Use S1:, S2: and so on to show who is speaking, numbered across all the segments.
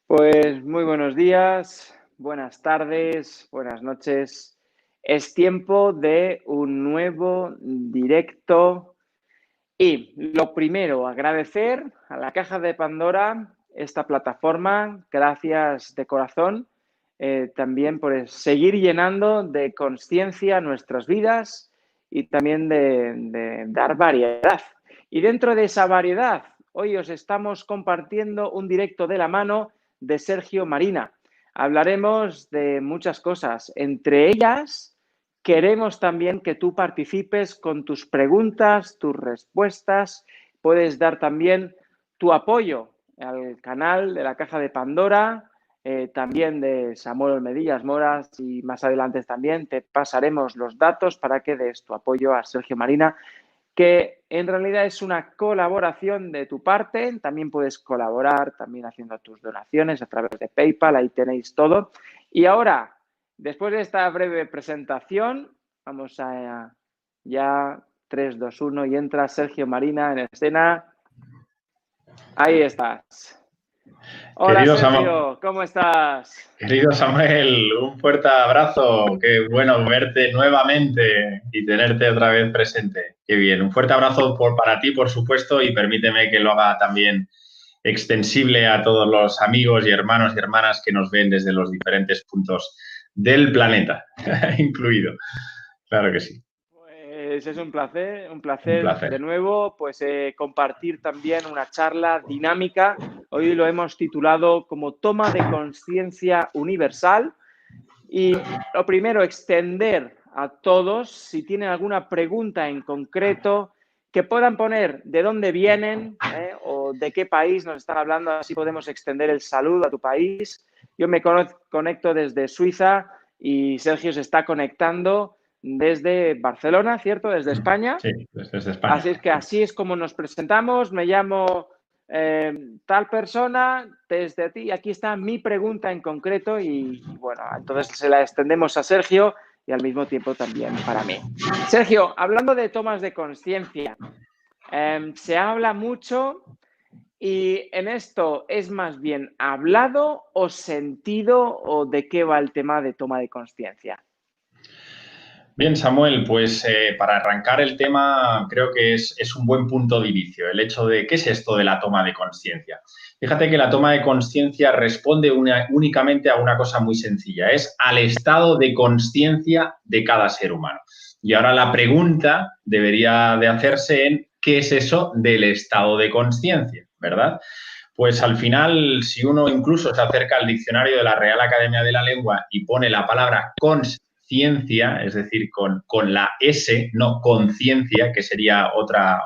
S1: Pues muy buenos días, buenas tardes, buenas noches. Es tiempo de un nuevo directo y lo primero, agradecer a la Caja de Pandora esta plataforma. Gracias de corazón también por seguir llenando de conciencia nuestras vidas y también de dar variedad. Y dentro de esa variedad, hoy os estamos compartiendo un directo de la mano de Sergio Marina. Hablaremos de muchas cosas, entre ellas queremos también que tú participes con tus preguntas, tus respuestas. Puedes dar también tu apoyo al canal de la Caja de Pandora, también de Samuel Medillas Moras, y más adelante también te pasaremos los datos para que des tu apoyo a Sergio Marina, que en realidad es una colaboración de tu parte. También puedes colaborar también haciendo tus donaciones a través de PayPal, ahí tenéis todo. Y ahora, después de esta breve presentación, vamos a ya 3, 2, 1 y entra Sergio Marina en escena. Ahí estás. Hola Sergio, ¿cómo estás?
S2: Querido Samuel, un fuerte abrazo. Qué bueno verte nuevamente y tenerte otra vez presente. Qué bien. Un fuerte abrazo para ti, por supuesto, y permíteme que lo haga también extensible a todos los amigos y hermanos y hermanas que nos ven desde los diferentes puntos del planeta, incluido. Claro que sí.
S1: Pues es un placer
S2: Un placer.
S1: de nuevo, pues compartir también una charla dinámica. Hoy lo hemos titulado como Toma de Conciencia Universal. Y lo primero, extender a todos, si tienen alguna pregunta en concreto, que puedan poner de dónde vienen o de qué país nos están hablando, así podemos extender el saludo a tu país. Yo me conecto desde Suiza y Sergio se está conectando desde Barcelona, ¿cierto? Desde España.
S2: Sí, desde España.
S1: Así es que así es como nos presentamos. Me llamo tal persona, desde ti. Aquí está mi pregunta en concreto y bueno, entonces se la extendemos a Sergio y al mismo tiempo también para mí. Sergio, hablando de tomas de conciencia, se habla mucho y en esto es más bien hablado o sentido, o de qué va el tema de toma de conciencia.
S2: Bien, Samuel, pues para arrancar el tema creo que es un buen punto de inicio, el hecho de qué es esto de la toma de conciencia. Fíjate que la toma de conciencia responde únicamente a una cosa muy sencilla, es al estado de conciencia de cada ser humano. Y ahora la pregunta debería de hacerse en qué es eso del estado de conciencia, ¿verdad? Pues al final, si uno incluso se acerca al diccionario de la Real Academia de la Lengua y pone la palabra conciencia, es decir, con la S, no conciencia, que sería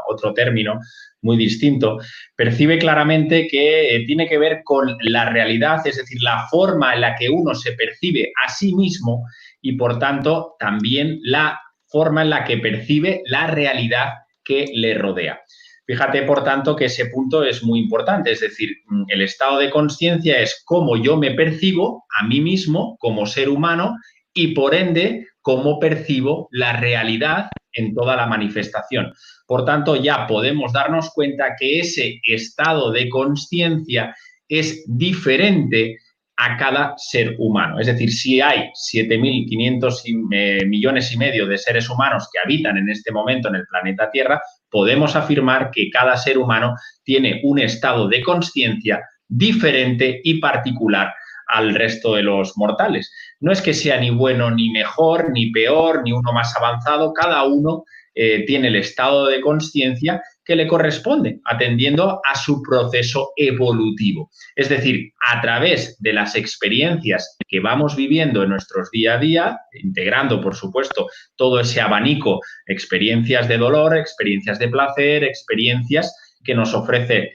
S2: otro término muy distinto, percibe claramente que tiene que ver con la realidad, es decir, la forma en la que uno se percibe a sí mismo y, por tanto, también la forma en la que percibe la realidad que le rodea. Fíjate, por tanto, que ese punto es muy importante, es decir, el estado de conciencia es cómo yo me percibo a mí mismo como ser humano y, por ende, cómo percibo la realidad en toda la manifestación. Por tanto, ya podemos darnos cuenta que ese estado de conciencia es diferente a cada ser humano. Es decir, si hay 7.500 millones y medio de seres humanos que habitan en este momento en el planeta Tierra, podemos afirmar que cada ser humano tiene un estado de conciencia diferente y particular al resto de los mortales. No es que sea ni bueno ni mejor, ni peor, ni uno más avanzado, cada uno tiene el estado de conciencia que le corresponde, atendiendo a su proceso evolutivo. Es decir, a través de las experiencias que vamos viviendo en nuestros día a día, integrando, por supuesto, todo ese abanico, experiencias de dolor, experiencias de placer, experiencias que nos ofrece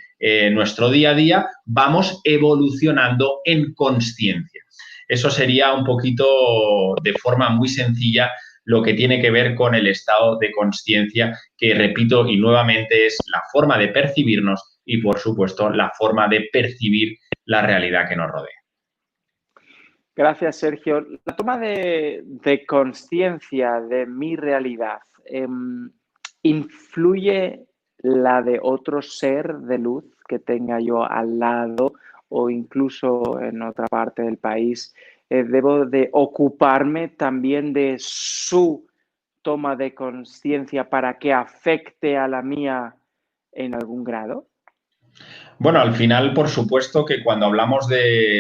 S2: nuestro día a día, vamos evolucionando en consciencia. Eso sería un poquito de forma muy sencilla lo que tiene que ver con el estado de conciencia, que repito y nuevamente es la forma de percibirnos y, por supuesto, la forma de percibir la realidad que nos rodea.
S1: Gracias, Sergio. La toma de conciencia de mi realidad, ¿influye la de otro ser de luz que tenga yo al lado o incluso en otra parte del país, debo de ocuparme también de su toma de conciencia para que afecte a la mía en algún grado?
S2: Bueno, al final, por supuesto que cuando hablamos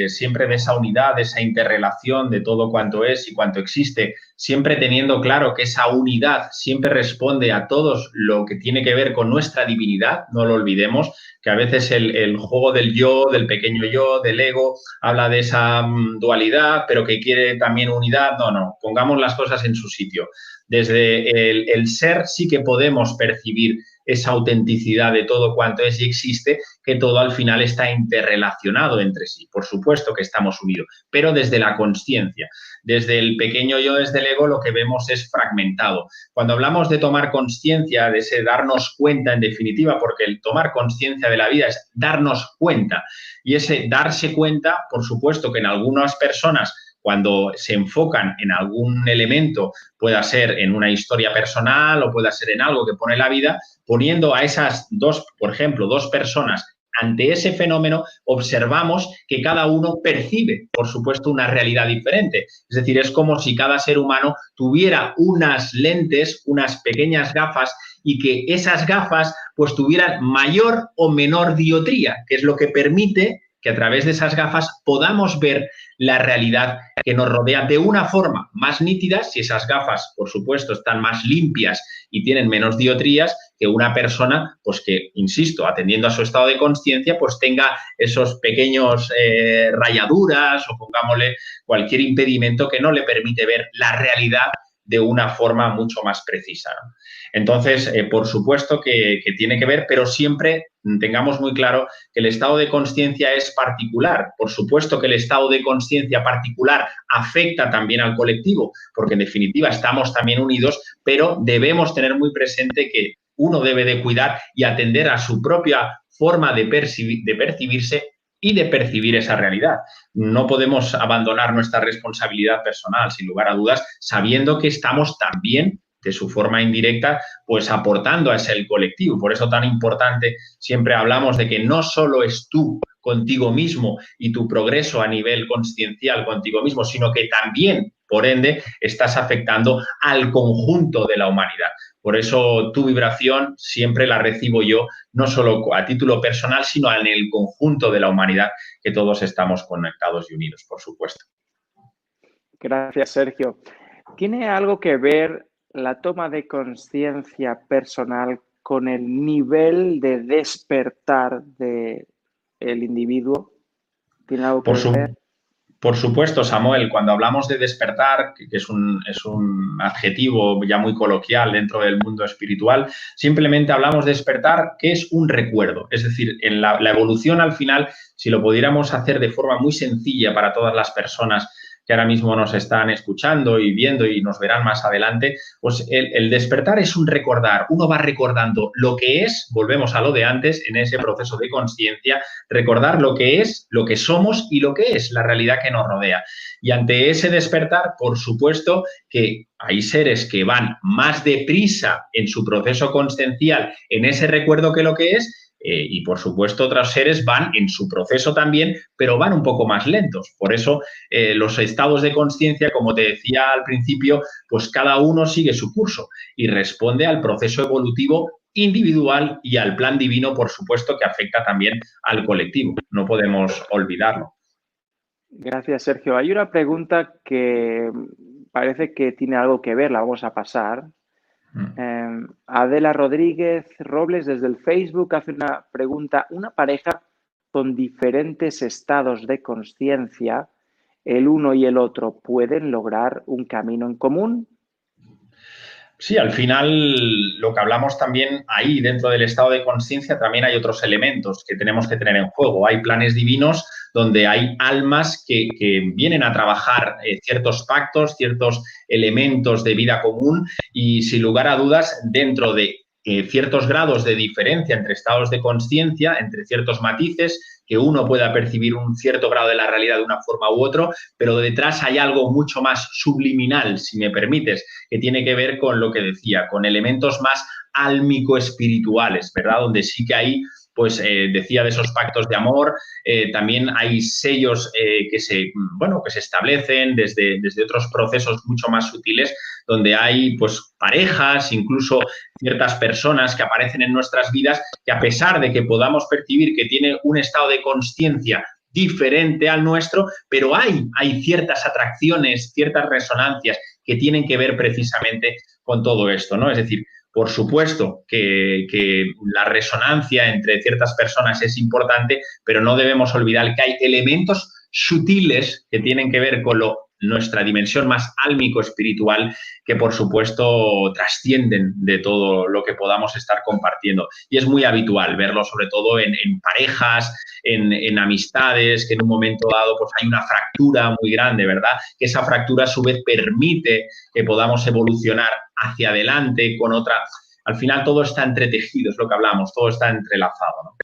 S2: siempre de esa unidad, de esa interrelación, de todo cuanto es y cuanto existe, siempre teniendo claro que esa unidad siempre responde a todo lo que tiene que ver con nuestra divinidad, no lo olvidemos, que a veces el juego del yo, del pequeño yo, del ego, habla de esa dualidad, pero que quiere también unidad. No, pongamos las cosas en su sitio. Desde el ser sí que podemos percibir esa autenticidad de todo cuanto es y existe, que todo al final está interrelacionado entre sí. Por supuesto que estamos unidos, pero desde la consciencia. Desde el pequeño yo, desde el ego, lo que vemos es fragmentado. Cuando hablamos de tomar conciencia, de ese darnos cuenta, en definitiva, porque el tomar conciencia de la vida es darnos cuenta. Y ese darse cuenta, por supuesto que en algunas personas, cuando se enfocan en algún elemento, pueda ser en una historia personal o pueda ser en algo que pone la vida, poniendo a esas dos, por ejemplo, dos personas ante ese fenómeno, observamos que cada uno percibe, por supuesto, una realidad diferente. Es decir, es como si cada ser humano tuviera unas lentes, unas pequeñas gafas, y que esas gafas pues tuvieran mayor o menor dioptría, que es lo que permite que a través de esas gafas podamos ver la realidad que nos rodea de una forma más nítida, si esas gafas, por supuesto, están más limpias y tienen menos dioptrías, que una persona, pues que, insisto, atendiendo a su estado de conciencia, pues tenga esos pequeños rayaduras o pongámosle cualquier impedimento que no le permite ver la realidad de una forma mucho más precisa, ¿no? Entonces, por supuesto que tiene que ver, pero siempre tengamos muy claro que el estado de conciencia es particular. Por supuesto que el estado de conciencia particular afecta también al colectivo, porque en definitiva estamos también unidos, pero debemos tener muy presente que uno debe de cuidar y atender a su propia forma de percibirse y de percibir esa realidad. No podemos abandonar nuestra responsabilidad personal, sin lugar a dudas, sabiendo que estamos también, de su forma indirecta, pues aportando a ese colectivo. Por eso tan importante, siempre hablamos de que no solo es tú contigo mismo y tu progreso a nivel consciencial contigo mismo, sino que también, por ende, estás afectando al conjunto de la humanidad. Por eso tu vibración siempre la recibo yo, no solo a título personal, sino en el conjunto de la humanidad, que todos estamos conectados y unidos, por supuesto.
S1: Gracias, Sergio. ¿Tiene algo que ver la toma de conciencia personal con el nivel de despertar del individuo? ¿Tiene algo que ver?
S2: Por supuesto, Samuel, cuando hablamos de despertar, que es un adjetivo ya muy coloquial dentro del mundo espiritual, simplemente hablamos de despertar, que es un recuerdo. Es decir, en la evolución al final, si lo pudiéramos hacer de forma muy sencilla para todas las personas que ahora mismo nos están escuchando y viendo y nos verán más adelante, pues el despertar es un recordar. Uno va recordando lo que es, volvemos a lo de antes, en ese proceso de conciencia, recordar lo que es, lo que somos y lo que es la realidad que nos rodea. Y ante ese despertar, por supuesto que hay seres que van más deprisa en su proceso consciencial en ese recuerdo que lo que es, y por supuesto otros seres van en su proceso también, pero van un poco más lentos. Por eso los estados de conciencia, como te decía al principio, pues cada uno sigue su curso y responde al proceso evolutivo individual y al plan divino, por supuesto, que afecta también al colectivo. No podemos olvidarlo.
S1: Gracias, Sergio. Hay una pregunta que parece que tiene algo que ver, la vamos a pasar. Adela Rodríguez Robles desde el Facebook hace una pregunta. ¿Una pareja con diferentes estados de conciencia, el uno y el otro, pueden lograr un camino en común?
S2: Sí, al final lo que hablamos también ahí dentro del estado de conciencia también hay otros elementos que tenemos que tener en juego. Hay planes divinos donde hay almas que vienen a trabajar ciertos pactos, ciertos elementos de vida común y sin lugar a dudas dentro de ciertos grados de diferencia entre estados de conciencia, entre ciertos matices, que uno pueda percibir un cierto grado de la realidad de una forma u otra, pero detrás hay algo mucho más subliminal, si me permites, que tiene que ver con lo que decía, con elementos más álmico-espirituales, ¿verdad? Donde sí que ahí pues decía de esos pactos de amor, también hay sellos que se establecen desde otros procesos mucho más sutiles, donde hay pues parejas, incluso ciertas personas que aparecen en nuestras vidas que, a pesar de que podamos percibir que tiene un estado de consciencia diferente al nuestro, pero hay ciertas atracciones, ciertas resonancias que tienen que ver precisamente con todo esto, ¿no? Es decir, por supuesto que la resonancia entre ciertas personas es importante, pero no debemos olvidar que hay elementos sutiles que tienen que ver con nuestra dimensión más álmico-espiritual, que por supuesto trascienden de todo lo que podamos estar compartiendo. Y es muy habitual verlo, sobre todo en parejas, en amistades, que en un momento dado pues hay una fractura muy grande, ¿verdad? Que esa fractura a su vez permite que podamos evolucionar hacia adelante con otra. Al final todo está entretejido, es lo que hablamos, todo está entrelazado, ¿no?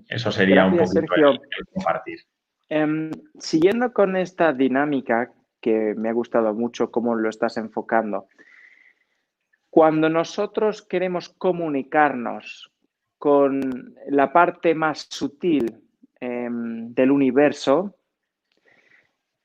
S2: Eso sería un poquito
S1: Sergio.
S2: el compartir.
S1: Siguiendo con esta dinámica, que me ha gustado mucho cómo lo estás enfocando, cuando nosotros queremos comunicarnos con la parte más sutil del universo,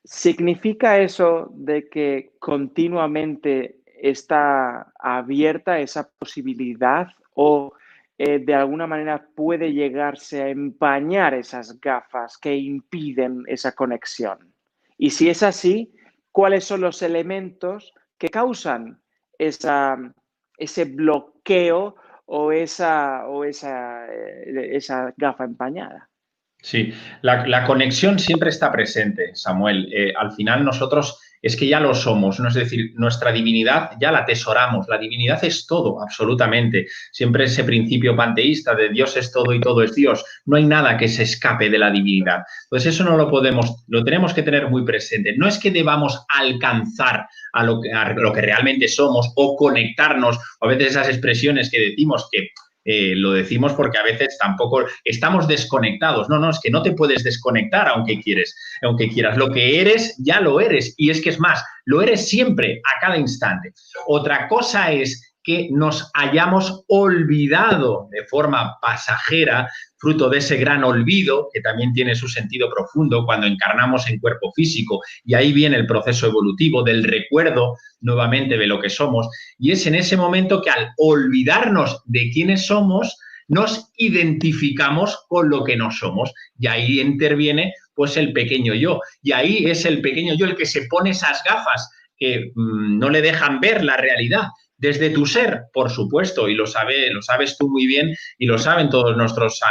S1: ¿significa eso de que continuamente está abierta esa posibilidad o de alguna manera puede llegarse a empañar esas gafas que impiden esa conexión? Y si es así, ¿cuáles son los elementos que causan ese bloqueo o esa gafa empañada?
S2: Sí, la conexión siempre está presente, Samuel. Al final nosotros es que ya lo somos, ¿no? Es decir, nuestra divinidad ya la atesoramos. La divinidad es todo, absolutamente. Siempre ese principio panteísta de Dios es todo y todo es Dios. No hay nada que se escape de la divinidad. Entonces eso no lo tenemos que tener muy presente. No es que debamos alcanzar a lo que realmente somos o conectarnos, o a veces esas expresiones que decimos que lo decimos porque a veces tampoco estamos desconectados. No, es que no te puedes desconectar aunque quieras. Lo que eres, ya lo eres. Y es que es más, lo eres siempre, a cada instante. Otra cosa es que nos hayamos olvidado de forma pasajera, fruto de ese gran olvido, que también tiene su sentido profundo cuando encarnamos en cuerpo físico, y ahí viene el proceso evolutivo del recuerdo nuevamente de lo que somos, y es en ese momento que al olvidarnos de quiénes somos, nos identificamos con lo que no somos, y ahí interviene pues el pequeño yo, y ahí es el pequeño yo el que se pone esas gafas que no le dejan ver la realidad. Desde tu ser, por supuesto, y lo sabes tú muy bien y lo saben todos nuestros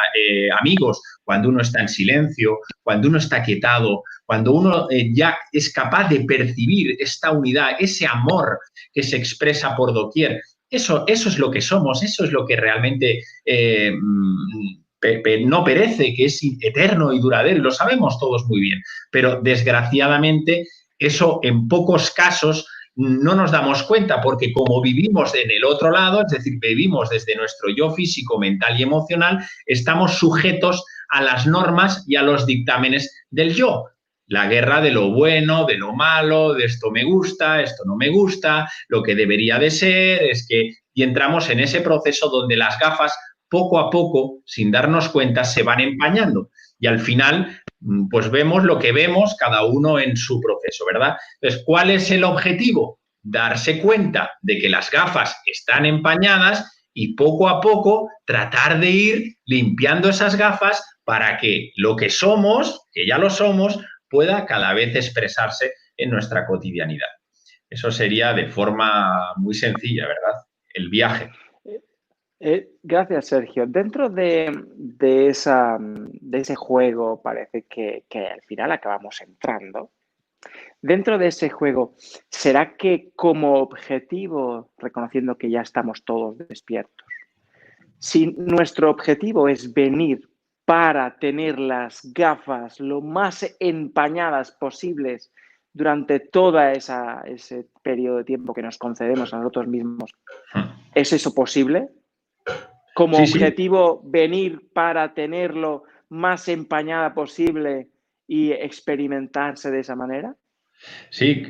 S2: amigos, cuando uno está en silencio, cuando uno está quietado, cuando uno ya es capaz de percibir esta unidad, ese amor que se expresa por doquier. Eso es lo que somos, eso es lo que realmente no perece, que es eterno y duradero, y lo sabemos todos muy bien. Pero desgraciadamente eso en pocos casos no nos damos cuenta, porque como vivimos en el otro lado, es decir, vivimos desde nuestro yo físico, mental y emocional, estamos sujetos a las normas y a los dictámenes del yo. La guerra de lo bueno, de lo malo, de esto me gusta, esto no me gusta, lo que debería de ser, y entramos en ese proceso donde las gafas, poco a poco, sin darnos cuenta, se van empañando. Y al final, pues vemos lo que vemos cada uno en su proceso, ¿verdad? Entonces, ¿cuál es el objetivo? Darse cuenta de que las gafas están empañadas y poco a poco tratar de ir limpiando esas gafas para que lo que somos, que ya lo somos, pueda cada vez expresarse en nuestra cotidianidad. Eso sería de forma muy sencilla, ¿verdad? El viaje.
S1: Gracias, Sergio. Dentro de ese juego, parece que al final acabamos entrando. Dentro de ese juego, ¿será que como objetivo, reconociendo que ya estamos todos despiertos, si nuestro objetivo es venir para tener las gafas lo más empañadas posibles durante todo ese periodo de tiempo que nos concedemos a nosotros mismos, ¿es eso posible? Como objetivo, venir para tenerlo más empañada posible y experimentarse de esa manera.
S2: Sí,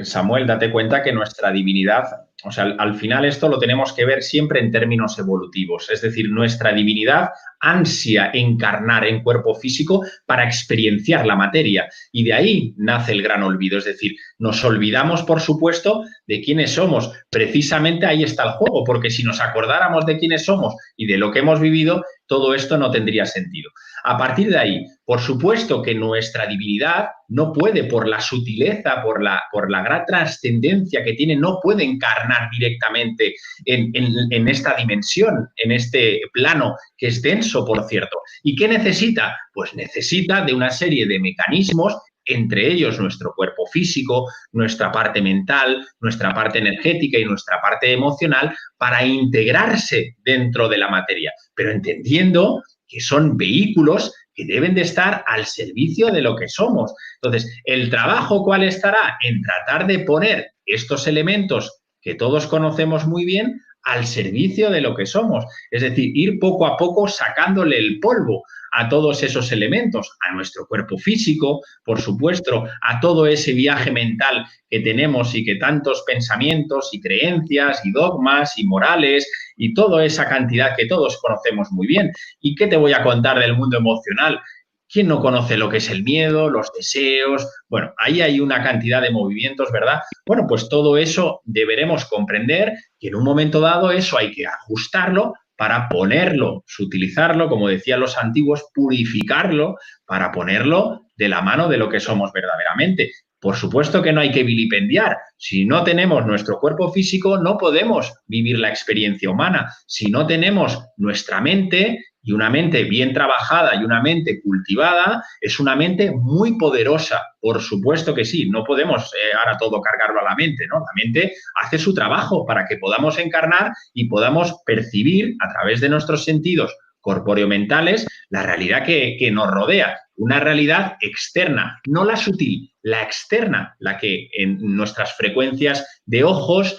S2: Samuel, date cuenta que nuestra divinidad, o sea, al final esto lo tenemos que ver siempre en términos evolutivos. Es decir, nuestra divinidad ansia encarnar en cuerpo físico para experienciar la materia. Y de ahí nace el gran olvido. Es decir, nos olvidamos, por supuesto, de quiénes somos. Precisamente ahí está el juego, porque si nos acordáramos de quiénes somos y de lo que hemos vivido, todo esto no tendría sentido. A partir de ahí, por supuesto que nuestra divinidad no puede, por la sutileza, por la gran trascendencia que tiene, no puede encarnar directamente en esta dimensión, en este plano, que es denso, por cierto. ¿Y qué necesita? Pues necesita de una serie de mecanismos, entre ellos nuestro cuerpo físico, nuestra parte mental, nuestra parte energética y nuestra parte emocional, para integrarse dentro de la materia, pero entendiendo que son vehículos que deben de estar al servicio de lo que somos. Entonces, ¿el trabajo cuál estará? En tratar de poner estos elementos que todos conocemos muy bien al servicio de lo que somos. Es decir, ir poco a poco sacándole el polvo a todos esos elementos, a nuestro cuerpo físico, por supuesto, a todo ese viaje mental que tenemos y que tantos pensamientos y creencias y dogmas y morales y toda esa cantidad que todos conocemos muy bien. ¿Y qué te voy a contar del mundo emocional? ¿Quién no conoce lo que es el miedo, los deseos? Bueno, ahí hay una cantidad de movimientos, ¿verdad? Bueno, pues todo eso deberemos comprender que en un momento dado eso hay que ajustarlo para ponerlo, sutilizarlo, como decían los antiguos, purificarlo para ponerlo de la mano de lo que somos verdaderamente. Por supuesto que no hay que vilipendiar. Si no tenemos nuestro cuerpo físico, no podemos vivir la experiencia humana. Si no tenemos nuestra mente, y una mente bien trabajada y una mente cultivada, es una mente muy poderosa. Por supuesto que sí, no podemos ahora todo cargarlo a la mente, ¿no? La mente hace su trabajo para que podamos encarnar y podamos percibir a través de nuestros sentidos corpóreo-mentales la realidad que nos rodea. Una realidad externa, no la sutil, la externa, la que en nuestras frecuencias de ojos,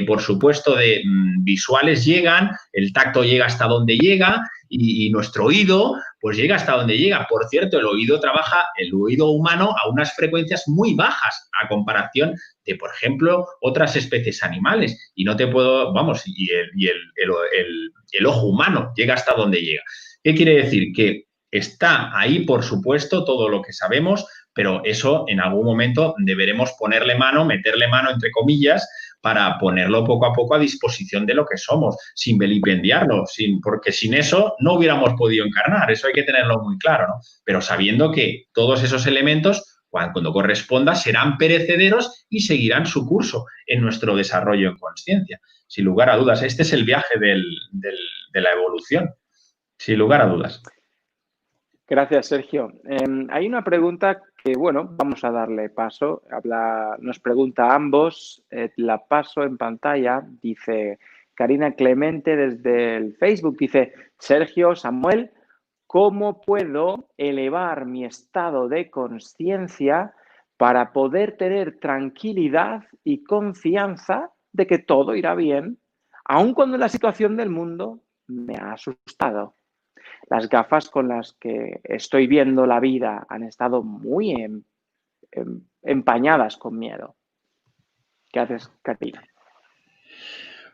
S2: por supuesto, de visuales llegan, el tacto llega hasta donde llega y nuestro oído pues llega hasta donde llega. Por cierto, el oído humano a unas frecuencias muy bajas a comparación de, por ejemplo, otras especies animales. Y no te puedo, vamos, el ojo humano llega hasta donde llega. ¿Qué quiere decir? Que está ahí, por supuesto, todo lo que sabemos, pero eso en algún momento deberemos ponerle mano, meterle mano, entre comillas, para ponerlo poco a poco a disposición de lo que somos, sin vilipendiarlo, porque sin eso no hubiéramos podido encarnar. Eso hay que tenerlo muy claro, ¿no? Pero sabiendo que todos esos elementos, cuando corresponda, serán perecederos y seguirán su curso en nuestro desarrollo en consciencia. Sin lugar a dudas, este es el viaje de la evolución, sin lugar a dudas.
S1: Gracias, Sergio. Hay una pregunta que, bueno, vamos a darle paso. Nos pregunta a ambos, la paso en pantalla. Dice Karina Clemente desde el Facebook, dice, Sergio, Samuel, ¿cómo puedo elevar mi estado de consciencia para poder tener tranquilidad y confianza de que todo irá bien, aun cuando la situación del mundo me ha asustado? Las gafas con las que estoy viendo la vida han estado muy empañadas con miedo. ¿Qué haces, Karina?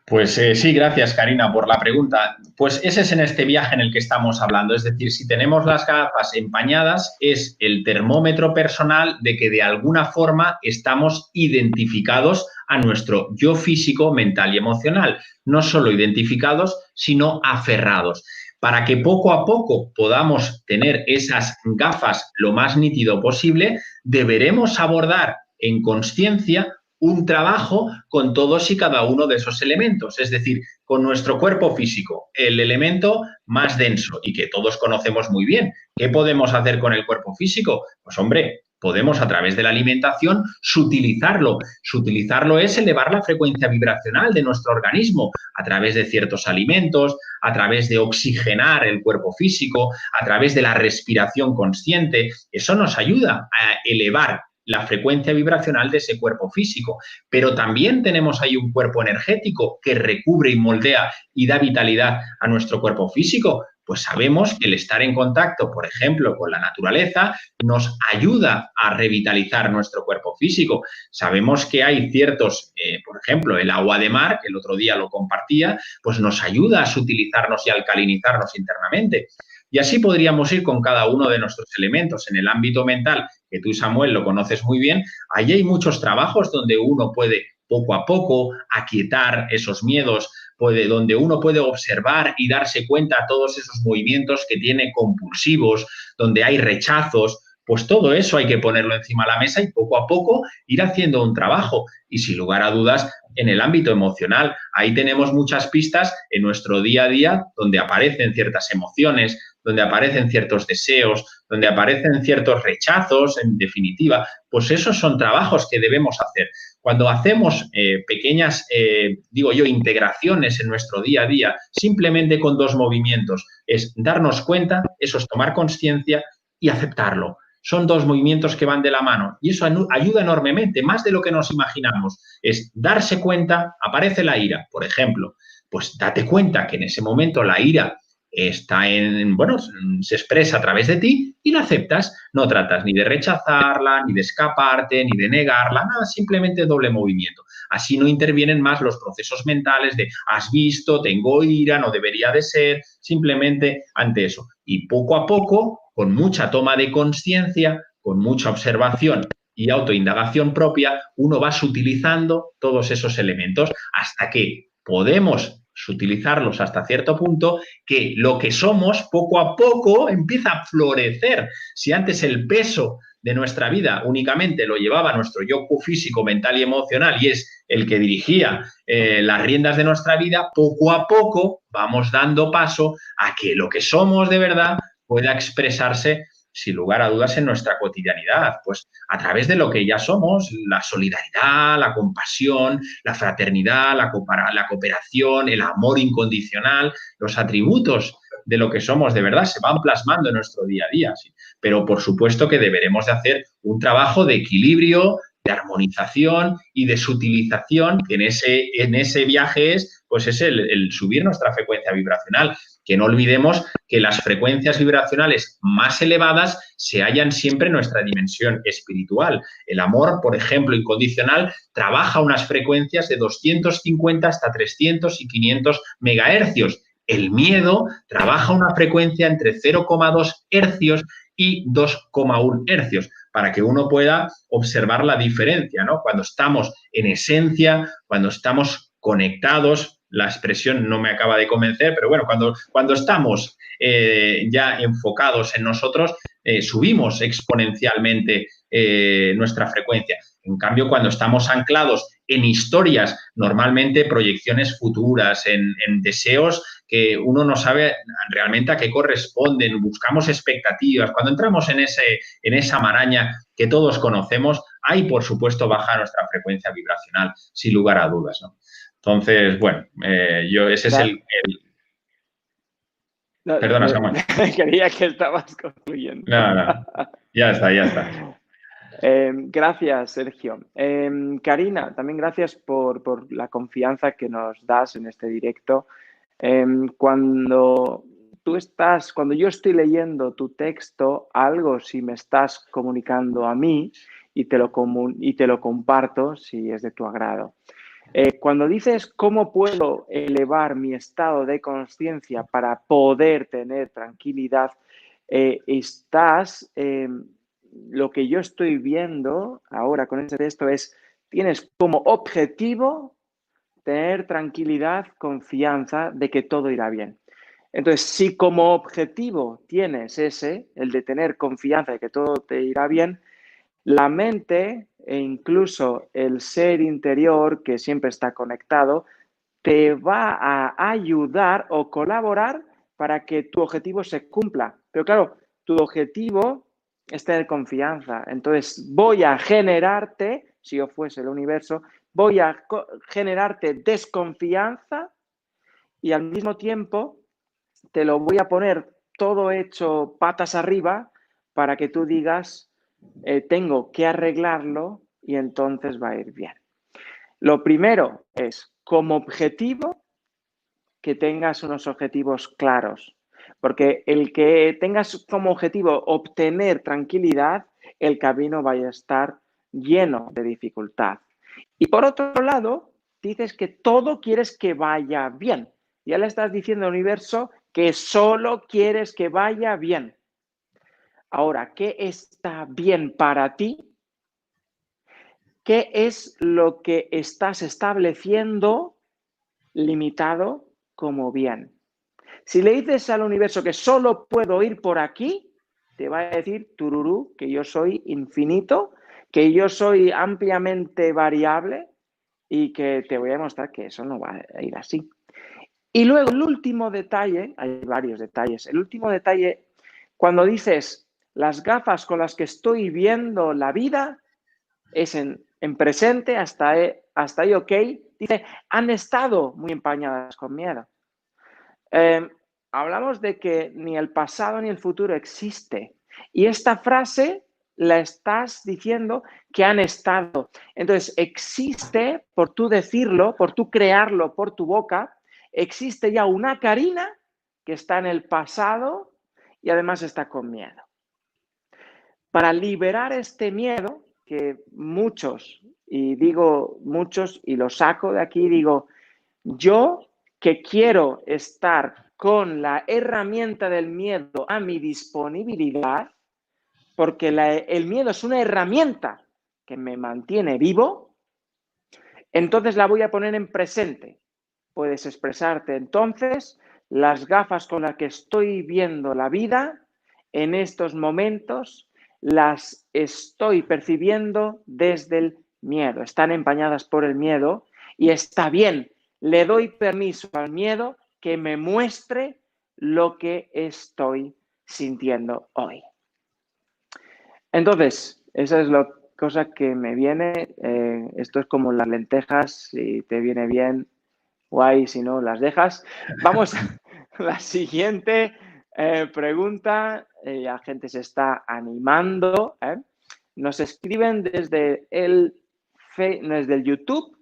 S2: Pues sí, gracias, Karina, por la pregunta. Pues ese es en este viaje en el que estamos hablando. Es decir, si tenemos las gafas empañadas, es el termómetro personal de que de alguna forma estamos identificados a nuestro yo físico, mental y emocional. No solo identificados, sino aferrados. Para que poco a poco podamos tener esas gafas lo más nítido posible, deberemos abordar en consciencia un trabajo con todos y cada uno de esos elementos, es decir, con nuestro cuerpo físico, el elemento más denso y que todos conocemos muy bien. ¿Qué podemos hacer con el cuerpo físico? Pues hombre, podemos a través de la alimentación sutilizarlo. Sutilizarlo es elevar la frecuencia vibracional de nuestro organismo a través de ciertos alimentos, a través de oxigenar el cuerpo físico, a través de la respiración consciente. Eso nos ayuda a elevar la frecuencia vibracional de ese cuerpo físico, pero también tenemos ahí un cuerpo energético que recubre y moldea y da vitalidad a nuestro cuerpo físico. Pues sabemos que el estar en contacto, por ejemplo, con la naturaleza, nos ayuda a revitalizar nuestro cuerpo físico. Sabemos que hay ciertos, por ejemplo, el agua de mar, que el otro día lo compartía, pues nos ayuda a sutilizarnos y alcalinizarnos internamente. Y así podríamos ir con cada uno de nuestros elementos. En el ámbito mental, que tú, Samuel, lo conoces muy bien, allí hay muchos trabajos donde uno puede poco a poco aquietar esos miedos, donde uno puede observar y darse cuenta de todos esos movimientos que tiene compulsivos, donde hay rechazos. Pues todo eso hay que ponerlo encima de la mesa y poco a poco ir haciendo un trabajo. Y sin lugar a dudas, en el ámbito emocional, ahí tenemos muchas pistas en nuestro día a día donde aparecen ciertas emociones, donde aparecen ciertos deseos, donde aparecen ciertos rechazos, en definitiva. Pues esos son trabajos que debemos hacer. Cuando hacemos pequeñas, digo yo, integraciones en nuestro día a día, simplemente con 2 movimientos, es darnos cuenta, eso es tomar conciencia y aceptarlo. Son 2 movimientos que van de la mano y eso ayuda enormemente, más de lo que nos imaginamos. Es darse cuenta, aparece la ira, por ejemplo, pues date cuenta que en ese momento la ira está bueno, se expresa a través de ti y la aceptas. No tratas ni de rechazarla, ni de escaparte, ni de negarla, nada, simplemente doble movimiento. Así no intervienen más los procesos mentales de has visto, tengo ira, no debería de ser, simplemente ante eso. Y poco a poco, con mucha toma de conciencia, con mucha observación y autoindagación propia, uno va sutilizando todos esos elementos hasta que podemos utilizarlos hasta cierto punto, que lo que somos poco a poco empieza a florecer. Si antes el peso de nuestra vida únicamente lo llevaba nuestro yo físico, mental y emocional y es el que dirigía las riendas de nuestra vida, poco a poco vamos dando paso a que lo que somos de verdad pueda expresarse sin lugar a dudas en nuestra cotidianidad, pues a través de lo que ya somos, la solidaridad, la compasión, la fraternidad, la cooperación, el amor incondicional, los atributos de lo que somos de verdad se van plasmando en nuestro día a día. ¿Sí? Pero por supuesto que deberemos de hacer un trabajo de equilibrio, de armonización y de sutilización, que en ese viaje pues es el subir nuestra frecuencia vibracional. Que no olvidemos que las frecuencias vibracionales más elevadas se hallan siempre en nuestra dimensión espiritual. El amor, por ejemplo, incondicional, trabaja unas frecuencias de 250 hasta 300 y 500 megahercios. El miedo trabaja una frecuencia entre 0,2 hercios y 2,1 hercios, para que uno pueda observar la diferencia, ¿no? Cuando estamos en esencia, cuando estamos conectados, la expresión no me acaba de convencer, pero bueno, cuando estamos ya enfocados en nosotros, subimos exponencialmente nuestra frecuencia. En cambio, cuando estamos anclados en historias, normalmente proyecciones futuras, en deseos que uno no sabe realmente a qué corresponden, buscamos expectativas. Cuando entramos en esa maraña que todos conocemos, ahí, por supuesto, baja nuestra frecuencia vibracional, sin lugar a dudas, ¿no? Entonces, bueno, ese es el... Perdona, Samuel.
S1: Creía que estabas concluyendo.
S2: No. Ya está.
S1: Gracias, Sergio. Karina, también gracias por la confianza que nos das en este directo. Cuando yo estoy leyendo tu texto, algo si me estás comunicando a mí y te lo comparto si es de tu agrado. Cuando dices cómo puedo elevar mi estado de conciencia para poder tener tranquilidad, lo que yo estoy viendo ahora con este texto es, tienes como objetivo tener tranquilidad, confianza de que todo irá bien. Entonces, si como objetivo tienes el de tener confianza de que todo te irá bien, la mente e incluso el ser interior que siempre está conectado te va a ayudar o colaborar para que tu objetivo se cumpla. Pero claro, tu objetivo es tener confianza. Entonces voy a generarte, si yo fuese el universo, voy a generarte desconfianza y al mismo tiempo te lo voy a poner todo hecho patas arriba para que tú digas, tengo que arreglarlo y entonces va a ir bien. Lo primero es, como objetivo, que tengas unos objetivos claros. Porque el que tengas como objetivo obtener tranquilidad, el camino vaya a estar lleno de dificultad. Y por otro lado, dices que todo quieres que vaya bien. Ya le estás diciendo al universo que solo quieres que vaya bien. Ahora, ¿qué está bien para ti? ¿Qué es lo que estás estableciendo limitado como bien? Si le dices al universo que solo puedo ir por aquí, te va a decir, tururú, que yo soy infinito, que yo soy ampliamente variable y que te voy a demostrar que eso no va a ir así. Y luego el último detalle, hay varios detalles, el último detalle, cuando dices las gafas con las que estoy viendo la vida, es en presente, hasta ahí ok, dice, han estado muy empañadas con miedo. Hablamos de que ni el pasado ni el futuro existe. Y esta frase la estás diciendo que han estado. Entonces, existe, por tú decirlo, por tú crearlo por tu boca, existe ya una Karina que está en el pasado y además está con miedo. Para liberar este miedo, que muchos, y digo muchos y lo saco de aquí, digo, yo que quiero estar con la herramienta del miedo a mi disponibilidad, porque el miedo es una herramienta que me mantiene vivo, entonces la voy a poner en presente. Puedes expresarte entonces las gafas con las que estoy viendo la vida en estos momentos, las estoy percibiendo desde el miedo. Están empañadas por el miedo y está bien. Le doy permiso al miedo que me muestre lo que estoy sintiendo hoy. Entonces, esa es la cosa que me viene. Esto es como las lentejas, si te viene bien, guay, si no, las dejas. Vamos a la siguiente pregunta. La gente se está animando. Nos escriben desde el YouTube.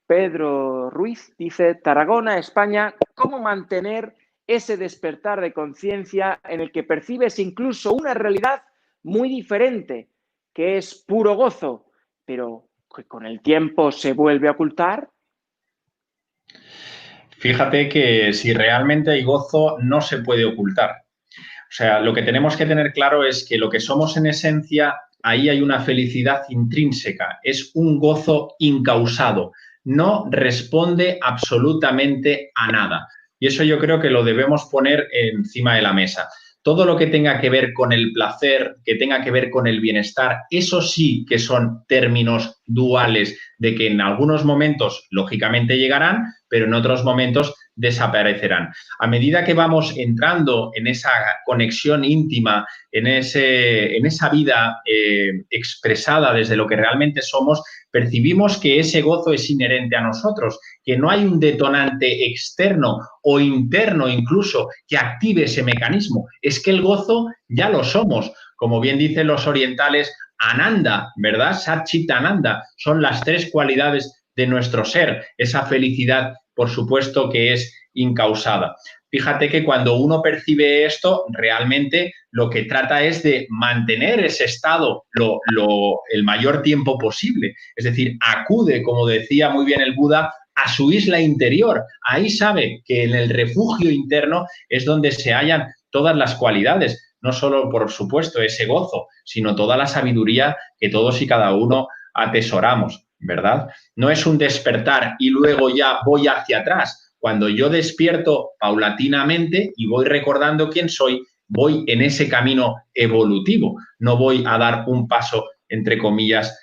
S1: Pedro Ruiz dice, Tarragona, España, ¿cómo mantener ese despertar de conciencia en el que percibes incluso una realidad muy diferente, que es puro gozo, pero que con el tiempo se vuelve a ocultar?
S2: Fíjate que si realmente hay gozo, no se puede ocultar. O sea, lo que tenemos que tener claro es que lo que somos en esencia, ahí hay una felicidad intrínseca, es un gozo incausado, no responde absolutamente a nada. Y eso yo creo que lo debemos poner encima de la mesa. Todo lo que tenga que ver con el placer, que tenga que ver con el bienestar, eso sí que son términos duales de que en algunos momentos, lógicamente, llegarán, pero en otros momentos desaparecerán. A medida que vamos entrando en esa conexión íntima, en esa vida expresada desde lo que realmente somos, percibimos que ese gozo es inherente a nosotros, que no hay un detonante externo o interno incluso que active ese mecanismo. Es que el gozo ya lo somos. Como bien dicen los orientales, Ananda, ¿verdad? Satchitananda, son las tres cualidades de nuestro ser, esa felicidad, por supuesto, que es incausada. Fíjate que cuando uno percibe esto, realmente lo que trata es de mantener ese estado el mayor tiempo posible. Es decir, acude, como decía muy bien el Buda, a su isla interior. Ahí sabe que en el refugio interno es donde se hallan todas las cualidades, no solo, por supuesto, ese gozo, sino toda la sabiduría que todos y cada uno atesoramos, ¿verdad? No es un despertar y luego ya voy hacia atrás. Cuando yo despierto paulatinamente y voy recordando quién soy, voy en ese camino evolutivo, no voy a dar un paso, entre comillas,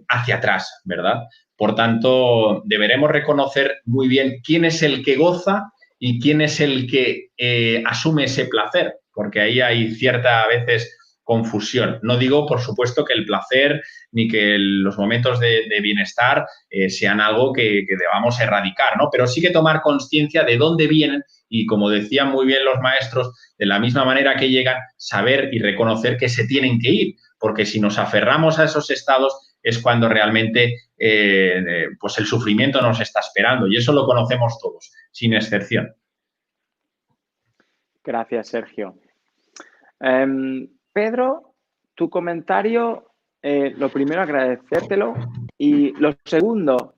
S2: hacia atrás, ¿verdad? Por tanto, deberemos reconocer muy bien quién es el que goza y quién es el que asume ese placer, porque ahí hay cierta, a veces, confusión. No digo, por supuesto, que el placer ni que los momentos de bienestar sean algo que debamos erradicar, ¿no? Pero sí que tomar conciencia de dónde vienen y, como decían muy bien los maestros, de la misma manera que llegan, saber y reconocer que se tienen que ir, porque si nos aferramos a esos estados es cuando realmente pues el sufrimiento nos está esperando y eso lo conocemos todos, sin excepción.
S1: Gracias, Sergio. Pedro, tu comentario, lo primero agradecértelo y lo segundo,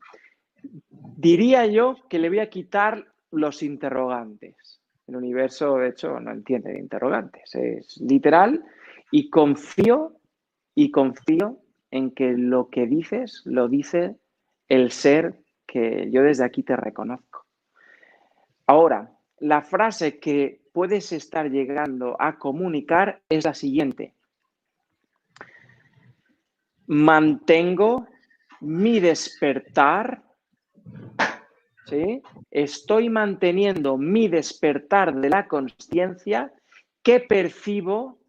S1: diría yo que le voy a quitar los interrogantes. El universo, de hecho, no entiende de interrogantes, es literal y confío en que lo que dices lo dice el ser que yo desde aquí te reconozco. Ahora, la frase que puedes estar llegando a comunicar es la siguiente. Mantengo mi despertar, ¿sí? Estoy manteniendo mi despertar de la consciencia que percibo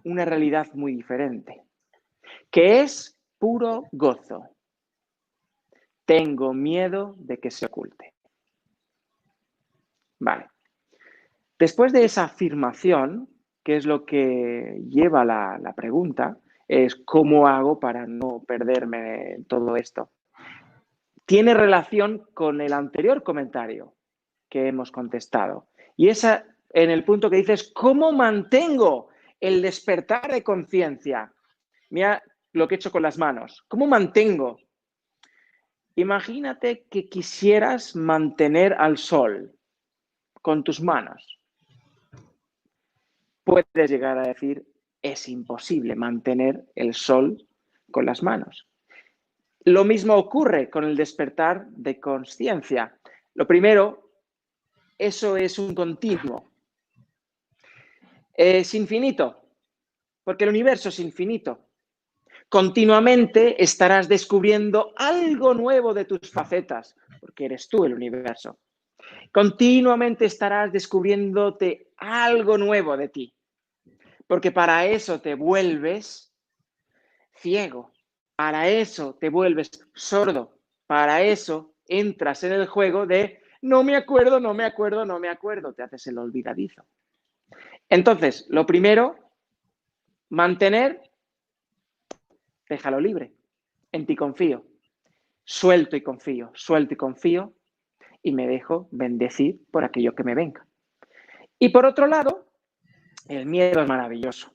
S1: una realidad muy diferente, que es puro gozo. Tengo miedo de que se oculte. Vale. Después de esa afirmación, que es lo que lleva la pregunta, es ¿cómo hago para no perderme en todo esto? Tiene relación con el anterior comentario que hemos contestado. Y esa en el punto que dices, ¿cómo mantengo el despertar de conciencia? Mira lo que he hecho con las manos. ¿Cómo mantengo? Imagínate que quisieras mantener al sol con tus manos. Puedes llegar a decir, es imposible mantener el sol con las manos. Lo mismo ocurre con el despertar de conciencia. Lo primero, eso es un continuo. Es infinito, porque el universo es infinito. Continuamente estarás descubriendo algo nuevo de tus facetas, porque eres tú el universo. Continuamente estarás descubriéndote algo nuevo de ti, porque para eso te vuelves ciego, para eso te vuelves sordo, para eso entras en el juego de no me acuerdo, no me acuerdo, no me acuerdo, te haces el olvidadizo. Entonces, lo primero, mantener, déjalo libre, en ti confío, suelto y confío y me dejo bendecir por aquello que me venga. Y por otro lado, el miedo es maravilloso.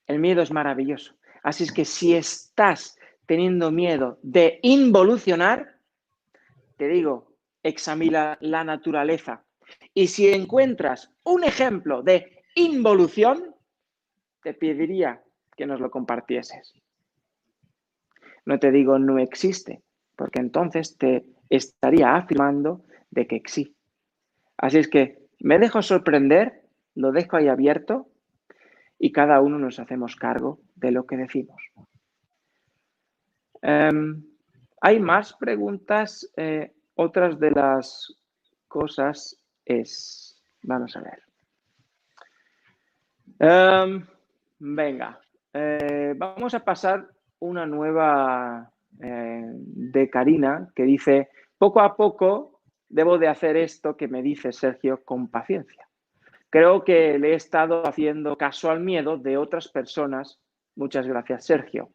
S1: El miedo es maravilloso. Así es que si estás teniendo miedo de involucionar, te digo, examina la naturaleza. Y si encuentras un ejemplo de involución, te pediría que nos lo compartieses. No te digo no existe, porque entonces te estaría afirmando de que existe. Así es que me dejo sorprender, lo dejo ahí abierto y cada uno nos hacemos cargo de lo que decimos. Hay más preguntas. Otras de las cosas es, vamos a ver. Venga, vamos a pasar una nueva de Karina que dice, poco a poco debo de hacer esto que me dice Sergio con paciencia. Creo que le he estado haciendo caso al miedo de otras personas. Muchas gracias, Sergio.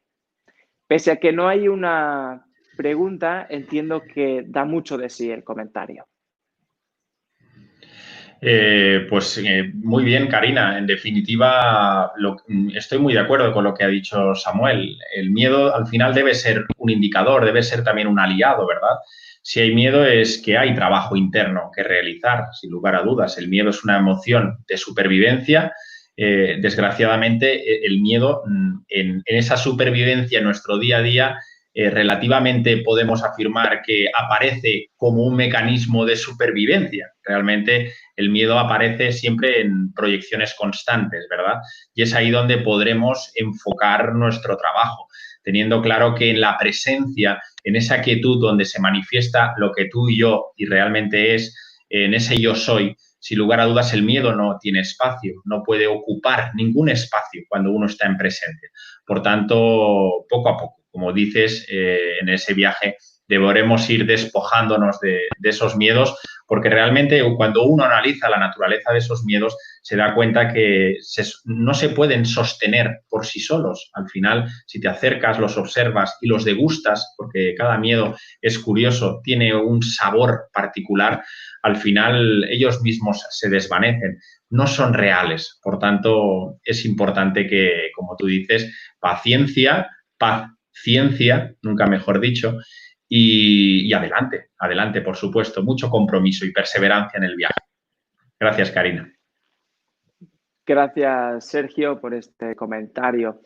S1: Pese a que no hay una pregunta, entiendo que da mucho de sí el comentario.
S2: Muy bien, Karina. En definitiva, estoy muy de acuerdo con lo que ha dicho Samuel. El miedo al final debe ser un indicador, debe ser también un aliado, ¿verdad? Si hay miedo es que hay trabajo interno que realizar, sin lugar a dudas. El miedo es una emoción de supervivencia. Desgraciadamente, el miedo en esa supervivencia en nuestro día a día relativamente podemos afirmar que aparece como un mecanismo de supervivencia. Realmente el miedo aparece siempre en proyecciones constantes, ¿verdad? Y es ahí donde podremos enfocar nuestro trabajo, teniendo claro que en la presencia, en esa quietud donde se manifiesta lo que tú y yo y realmente es, en ese yo soy, sin lugar a dudas el miedo no tiene espacio, no puede ocupar ningún espacio cuando uno está en presencia. Por tanto, poco a poco, como dices, en ese viaje deberemos ir despojándonos de esos miedos porque realmente cuando uno analiza la naturaleza de esos miedos, se da cuenta que no se pueden sostener por sí solos. Al final, si te acercas, los observas y los degustas, porque cada miedo es curioso, tiene un sabor particular, al final ellos mismos se desvanecen, no son reales. Por tanto, es importante que, como tú dices, paciencia, nunca mejor dicho, y adelante, adelante, por supuesto, mucho compromiso y perseverancia en el viaje. Gracias, Karina.
S1: Gracias, Sergio, por este comentario.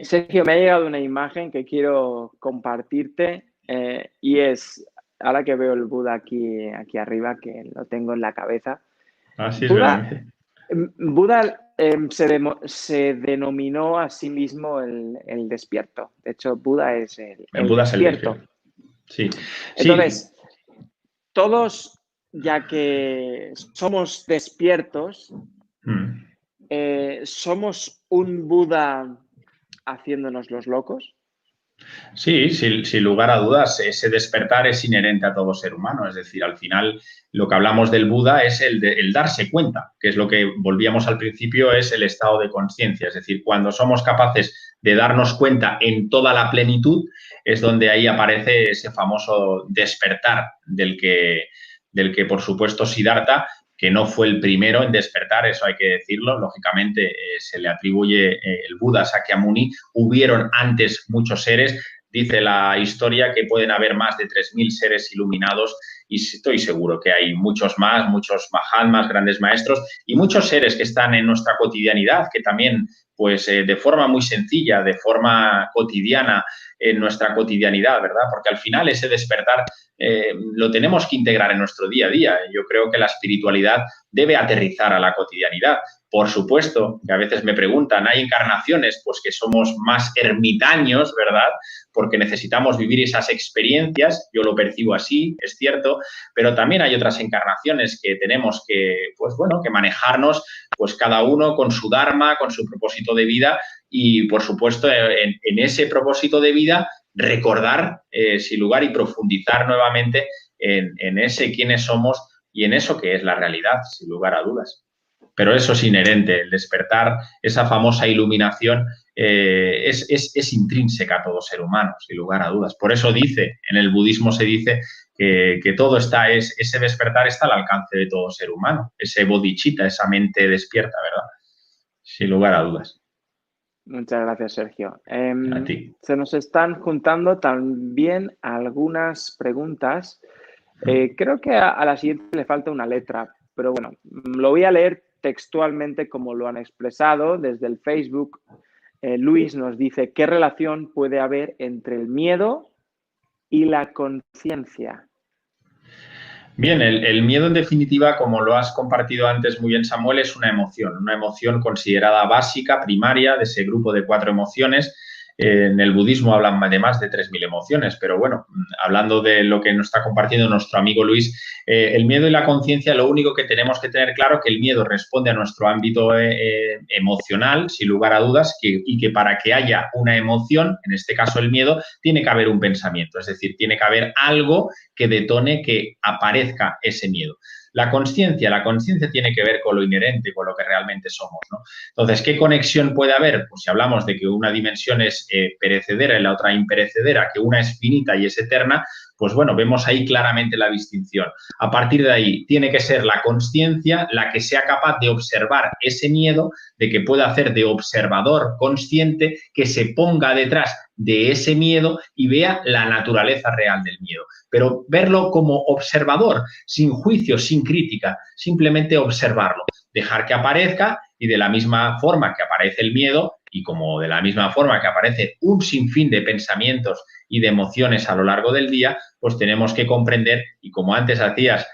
S1: Sergio, me ha llegado una imagen que quiero compartirte y es, ahora que veo el Buda aquí arriba, que lo tengo en la cabeza.
S2: Así es verdad.
S1: Buda se denominó a sí mismo el despierto. De hecho, Buda es el
S2: Buda es el
S1: despierto.
S2: Sí.
S1: Entonces, todos, ya que somos despiertos, ¿somos un Buda haciéndonos los locos?
S2: Sí, sin lugar a dudas, ese despertar es inherente a todo ser humano. Es decir, al final lo que hablamos del Buda es el darse cuenta, que es lo que volvíamos al principio, es el estado de conciencia. Es decir, cuando somos capaces de darnos cuenta en toda la plenitud, es donde ahí aparece ese famoso despertar del que por supuesto, Siddhartha, que no fue el primero en despertar, eso hay que decirlo, lógicamente se le atribuye el Buda Sakyamuni, hubieron antes muchos seres, dice la historia que pueden haber más de 3.000 seres iluminados y estoy seguro que hay muchos más, muchos Mahatmas, grandes maestros y muchos seres que están en nuestra cotidianidad, que también pues de forma muy sencilla, de forma cotidiana, en nuestra cotidianidad, ¿verdad? Porque al final ese despertar lo tenemos que integrar en nuestro día a día. Yo creo que la espiritualidad debe aterrizar a la cotidianidad. Por supuesto, que a veces me preguntan, ¿hay encarnaciones? Pues que somos más ermitaños, ¿verdad? Porque necesitamos vivir esas experiencias, yo lo percibo así, es cierto, pero también hay otras encarnaciones que tenemos que, pues bueno, que manejarnos, pues cada uno con su dharma, con su propósito de vida y, por supuesto, en ese propósito de vida recordar, sin lugar, y profundizar nuevamente en ese quiénes somos y en eso que es la realidad, sin lugar a dudas. Pero eso es inherente, el despertar, esa famosa iluminación es intrínseca a todo ser humano, sin lugar a dudas. Por eso dice, en el budismo se dice que todo está, ese despertar está al alcance de todo ser humano, ese bodhicitta, esa mente despierta, ¿verdad? Sin lugar a dudas.
S1: Muchas gracias, Sergio.
S2: A ti.
S1: Se nos están juntando también algunas preguntas. Creo que a la siguiente le falta una letra, pero bueno, lo voy a leer textualmente como lo han expresado desde el Facebook. Luis nos dice, ¿qué relación puede haber entre el miedo y la conciencia?
S2: Bien, el miedo en definitiva, como lo has compartido antes muy bien, Samuel, es una emoción considerada básica, primaria, de ese grupo de 4 emociones. En el budismo hablan de más de 3.000 emociones, pero bueno, hablando de lo que nos está compartiendo nuestro amigo Luis, el miedo y la conciencia, lo único que tenemos que tener claro que el miedo responde a nuestro ámbito emocional, sin lugar a dudas, y que para que haya una emoción, en este caso el miedo, tiene que haber un pensamiento, es decir, tiene que haber algo que detone que aparezca ese miedo. La conciencia tiene que ver con lo inherente, con lo que realmente somos, ¿no? Entonces, ¿qué conexión puede haber? Pues si hablamos de que una dimensión es perecedera y la otra imperecedera, que una es finita y es eterna, pues bueno, vemos ahí claramente la distinción. A partir de ahí, tiene que ser la conciencia la que sea capaz de observar ese miedo, de que pueda hacer de observador consciente, que se ponga detrás de ese miedo y vea la naturaleza real del miedo. Pero verlo como observador, sin juicio, sin crítica, simplemente observarlo, dejar que aparezca y de la misma forma que aparece el miedo y como de la misma forma que aparece un sinfín de pensamientos y de emociones a lo largo del día, pues tenemos que comprender, y como antes hacías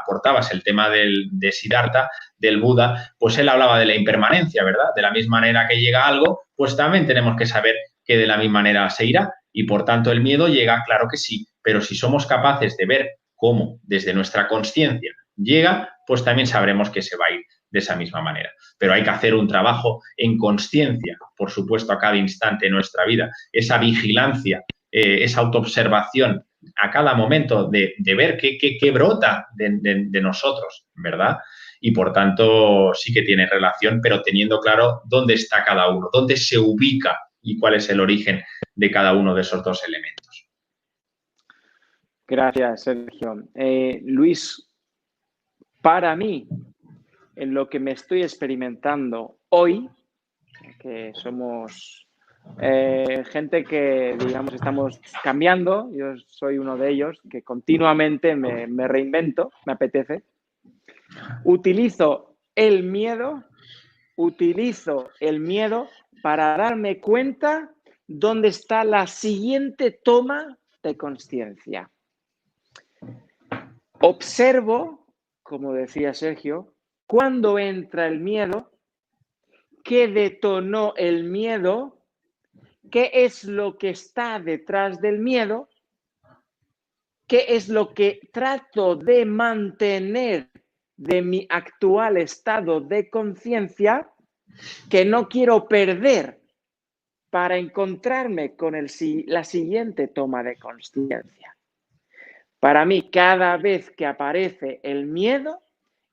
S2: aportabas el tema de Siddhartha, del Buda, pues él hablaba de la impermanencia, ¿verdad? De la misma manera que llega algo, pues también tenemos que saber que de la misma manera se irá y por tanto el miedo llega, claro que sí, pero si somos capaces de ver cómo desde nuestra conciencia llega, pues también sabremos que se va a ir de esa misma manera. Pero hay que hacer un trabajo en consciencia, por supuesto, a cada instante de nuestra vida, esa vigilancia, esa autoobservación a cada momento de ver qué brota de nosotros, ¿verdad? Y por tanto sí que tiene relación, pero teniendo claro dónde está cada uno, dónde se ubica y cuál es el origen de cada uno de esos dos elementos.
S1: Gracias, Sergio. Luis, para mí, en lo que me estoy experimentando hoy, que somos gente que, digamos, estamos cambiando, yo soy uno de ellos, que continuamente me reinvento, me apetece, utilizo el miedo para darme cuenta dónde está la siguiente toma de consciencia. Observo, como decía Sergio, cuándo entra el miedo, qué detonó el miedo, qué es lo que está detrás del miedo, qué es lo que trato de mantener de mi actual estado de conciencia que no quiero perder para encontrarme con la siguiente toma de consciencia. Para mí, cada vez que aparece el miedo,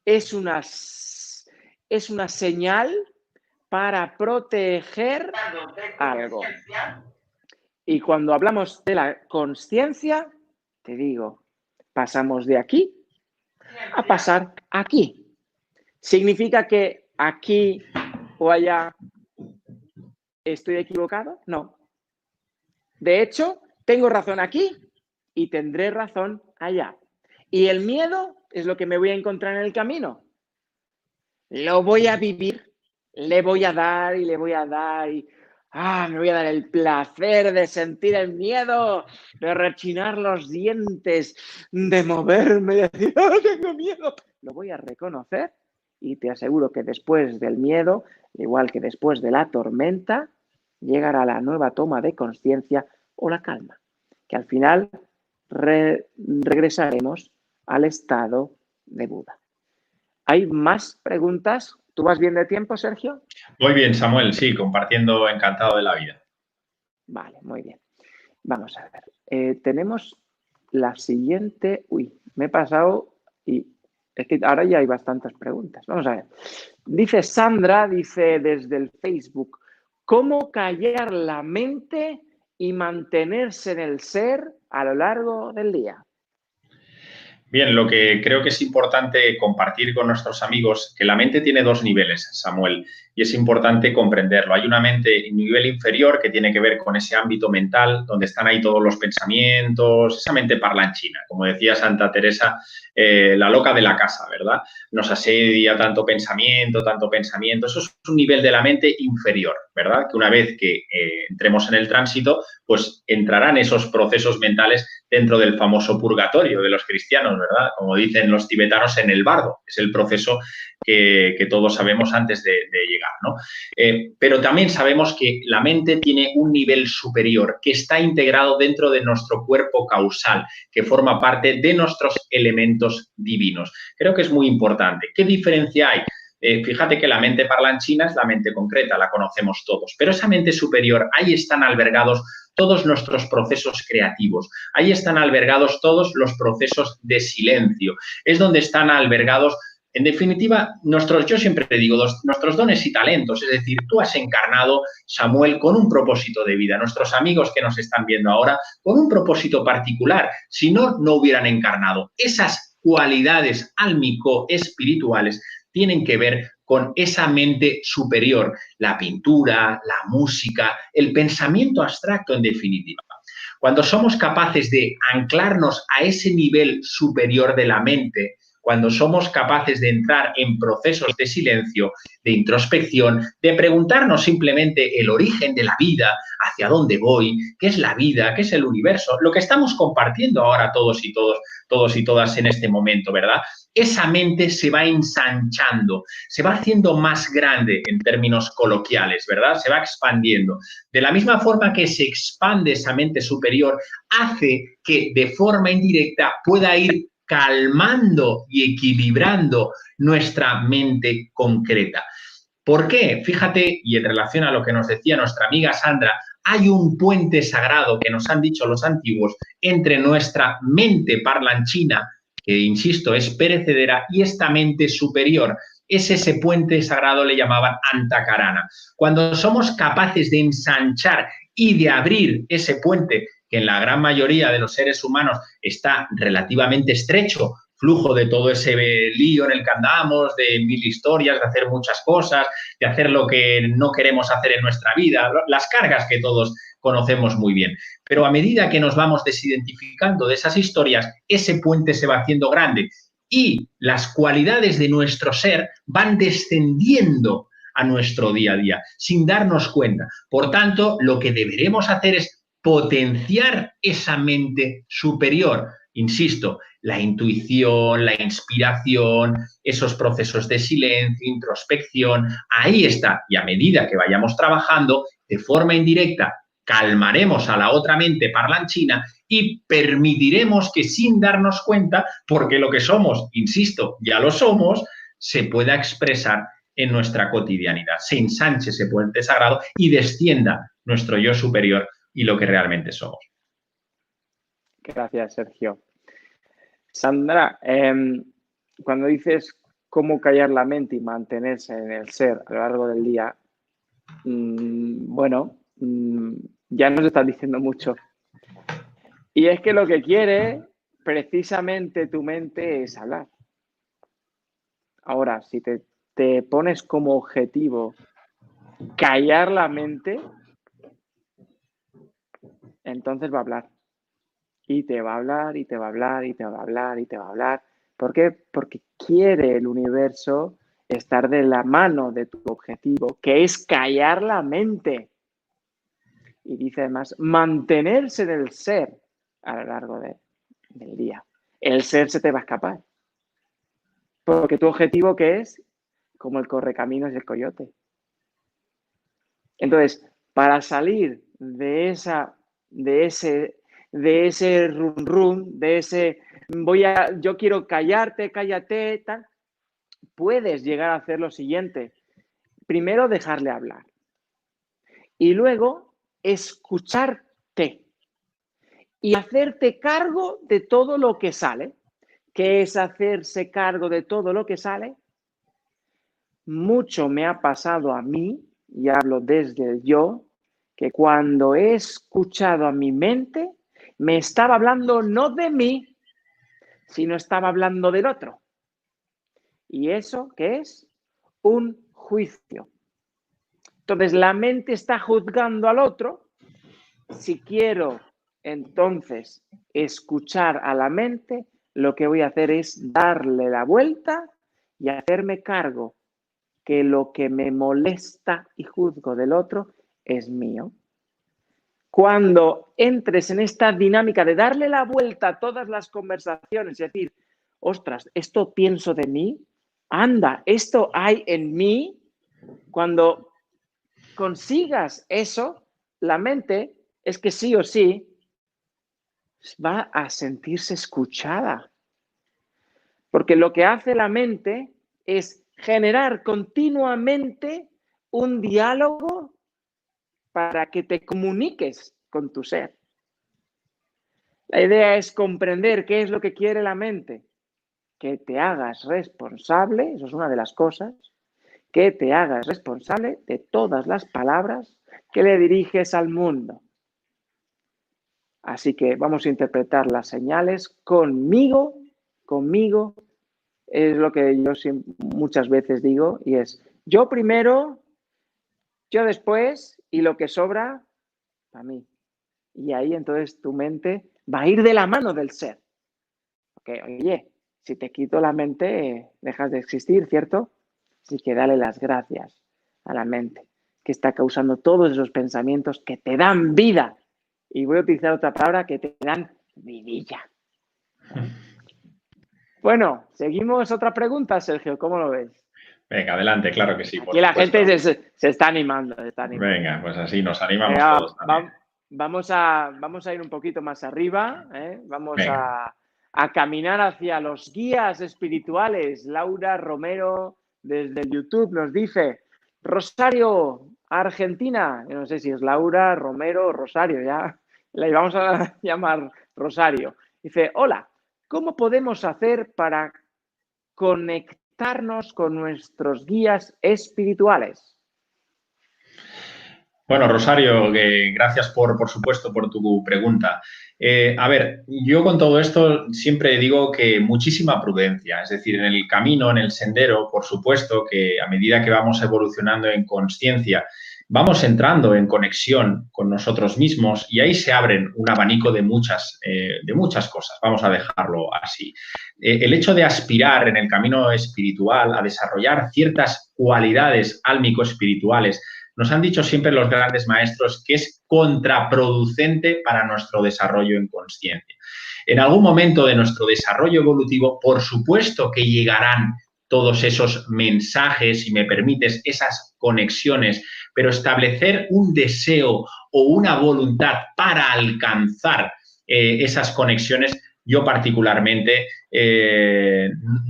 S1: es una señal para proteger algo. Y cuando hablamos de la consciencia, te digo, pasamos de aquí a pasar aquí. ¿Significa que aquí o allá estoy equivocado? No. De hecho, tengo razón aquí y tendré razón allá. Y el miedo es lo que me voy a encontrar en el camino. Lo voy a vivir, le voy a dar y le voy a dar y me voy a dar el placer de sentir el miedo, de rechinar los dientes, de moverme, de decir, tengo miedo. Lo voy a reconocer y te aseguro que después del miedo, igual que después de la tormenta, llegará la nueva toma de conciencia o la calma, que al final regresaremos al estado de Buda. ¿Hay más preguntas? ¿Tú vas bien de tiempo, Sergio?
S2: Muy bien, Samuel, sí, compartiendo encantado de la vida.
S1: Vale, muy bien. Vamos a ver. Tenemos la siguiente. Uy, me he pasado y es que ahora ya hay bastantes preguntas. Vamos a ver. Dice Sandra, dice desde el Facebook, ¿cómo callar la mente y mantenerse en el ser a lo largo del día?
S2: Bien, lo que creo que es importante compartir con nuestros amigos, que la mente tiene dos niveles, Samuel, y es importante comprenderlo. Hay una mente, un nivel inferior que tiene que ver con ese ámbito mental, donde están ahí todos los pensamientos, esa mente parlanchina, como decía Santa Teresa, la loca de la casa, ¿verdad? Nos asedia tanto pensamiento. Eso es un nivel de la mente inferior, ¿verdad? Que una vez que entremos en el tránsito, pues entrarán esos procesos mentales dentro del famoso purgatorio de los cristianos, ¿verdad? Como dicen los tibetanos, en el bardo. Es el proceso que todos sabemos antes de llegar, ¿no? Pero también sabemos que la mente tiene un nivel superior que está integrado dentro de nuestro cuerpo causal, que forma parte de nuestros elementos divinos. Creo que es muy importante. ¿Qué diferencia hay? Fíjate que la mente parlanchina es la mente concreta, la conocemos todos, pero esa mente superior, ahí están albergados todos nuestros procesos creativos, ahí están albergados todos los procesos de silencio, es donde están albergados, en definitiva, yo siempre digo, nuestros dones y talentos, es decir, tú has encarnado, Samuel, con un propósito de vida, nuestros amigos que nos están viendo ahora, con un propósito particular, si no, no hubieran encarnado. Esas cualidades álmico-espirituales tienen que ver con esa mente superior, la pintura, la música, el pensamiento abstracto en definitiva. Cuando somos capaces de anclarnos a ese nivel superior de la mente, cuando somos capaces de entrar en procesos de silencio, de introspección, de preguntarnos simplemente el origen de la vida, hacia dónde voy, qué es la vida, qué es el universo, lo que estamos compartiendo ahora todos y todas en este momento, ¿verdad? Esa mente se va ensanchando, se va haciendo más grande en términos coloquiales, ¿verdad? Se va expandiendo. De la misma forma que se expande esa mente superior, hace que de forma indirecta pueda ir calmando y equilibrando nuestra mente concreta. ¿Por qué? Fíjate, y en relación a lo que nos decía nuestra amiga Sandra, hay un puente sagrado que nos han dicho los antiguos entre nuestra mente parlanchina, que insisto es perecedera, y esta mente superior. Es ese puente sagrado, le llamaban Antakarana. Cuando somos capaces de ensanchar y de abrir ese puente, que en la gran mayoría de los seres humanos está relativamente estrecho, flujo de todo ese lío en el que andamos, de mil historias, de hacer muchas cosas, de hacer lo que no queremos hacer en nuestra vida, las cargas que todos conocemos muy bien. Pero a medida que nos vamos desidentificando de esas historias, ese puente se va haciendo grande y las cualidades de nuestro ser van descendiendo a nuestro día a día sin darnos cuenta. Por tanto, lo que deberemos hacer es potenciar esa mente superior. Insisto, la intuición, la inspiración, esos procesos de silencio, introspección, ahí está. Y a medida que vayamos trabajando de forma indirecta, calmaremos a la otra mente parlanchina y permitiremos que sin darnos cuenta, porque lo que somos, insisto, ya lo somos, se pueda expresar en nuestra cotidianidad, se ensanche ese puente sagrado y descienda nuestro yo superior y lo que realmente somos.
S1: Gracias, Sergio. Sandra, cuando dices cómo callar la mente y mantenerse en el ser a lo largo del día, bueno, ya nos estás diciendo mucho. Y es que lo que quiere precisamente tu mente es hablar. Ahora, si te pones como objetivo callar la mente, entonces va a hablar. Y te va a hablar, y te va a hablar, y te va a hablar, y te va a hablar. ¿Por qué? Porque quiere el universo estar de la mano de tu objetivo, que es callar la mente. Y dice además, mantenerse en el ser a lo largo del día. El ser se te va a escapar. Porque tu objetivo, ¿qué es? Como el correcaminos y el coyote. Entonces, para salir de ese run run, de ese yo quiero callarte, cállate, tal, puedes llegar a hacer lo siguiente. Primero, dejarle hablar. Y luego, escucharte. Y hacerte cargo de todo lo que sale. ¿Qué es hacerse cargo de todo lo que sale? Mucho me ha pasado a mí, y hablo desde el yo, que cuando he escuchado a mi mente, me estaba hablando no de mí, sino estaba hablando del otro. ¿Y eso qué es? Un juicio. Entonces, la mente está juzgando al otro. Si quiero, entonces, escuchar a la mente, lo que voy a hacer es darle la vuelta y hacerme cargo que lo que me molesta y juzgo del otro es mío. Cuando entres en esta dinámica de darle la vuelta a todas las conversaciones y decir, ostras, esto pienso de mí, anda, esto hay en mí, cuando consigas eso, la mente es que sí o sí va a sentirse escuchada. Porque lo que hace la mente es generar continuamente un diálogo para que te comuniques con tu ser. La idea es comprender qué es lo que quiere la mente, que te hagas responsable, eso es una de las cosas, que te hagas responsable de todas las palabras que le diriges al mundo. Así que vamos a interpretar las señales conmigo es lo que yo muchas veces digo y es yo primero, yo después y lo que sobra para mí. Y ahí entonces tu mente va a ir de la mano del ser. Porque, oye, si te quito la mente, dejas de existir, ¿cierto? Así que dale las gracias a la mente, que está causando todos esos pensamientos que te dan vida. Y voy a utilizar otra palabra, que te dan vidilla. Bueno, seguimos otra pregunta, Sergio, ¿cómo lo ves?
S2: Venga, adelante, claro que sí.
S1: Aquí la gente se está animando,
S2: Venga, pues así nos animamos todos también.
S1: Vamos a ir un poquito más arriba, ¿eh? Vamos a caminar hacia los guías espirituales. Laura Romero desde el YouTube nos dice, Rosario, Argentina, yo no sé si es Laura, Romero o Rosario, ya la vamos a llamar Rosario. Dice, hola, ¿cómo podemos hacer para conectarnos con nuestros guías espirituales?
S2: Bueno, Rosario, gracias por supuesto por tu pregunta. A ver, yo con todo esto siempre digo que muchísima prudencia, es decir, en el camino, en el sendero, por supuesto que a medida que vamos evolucionando en conciencia, vamos entrando en conexión con nosotros mismos y ahí se abren un abanico de muchas cosas, vamos a dejarlo así. El hecho de aspirar en el camino espiritual a desarrollar ciertas cualidades álmico-espirituales, nos han dicho siempre los grandes maestros que es contraproducente para nuestro desarrollo en consciencia. En algún momento de nuestro desarrollo evolutivo, por supuesto que llegarán todos esos mensajes, si me permites, esas conexiones, pero establecer un deseo o una voluntad para alcanzar esas conexiones, yo particularmente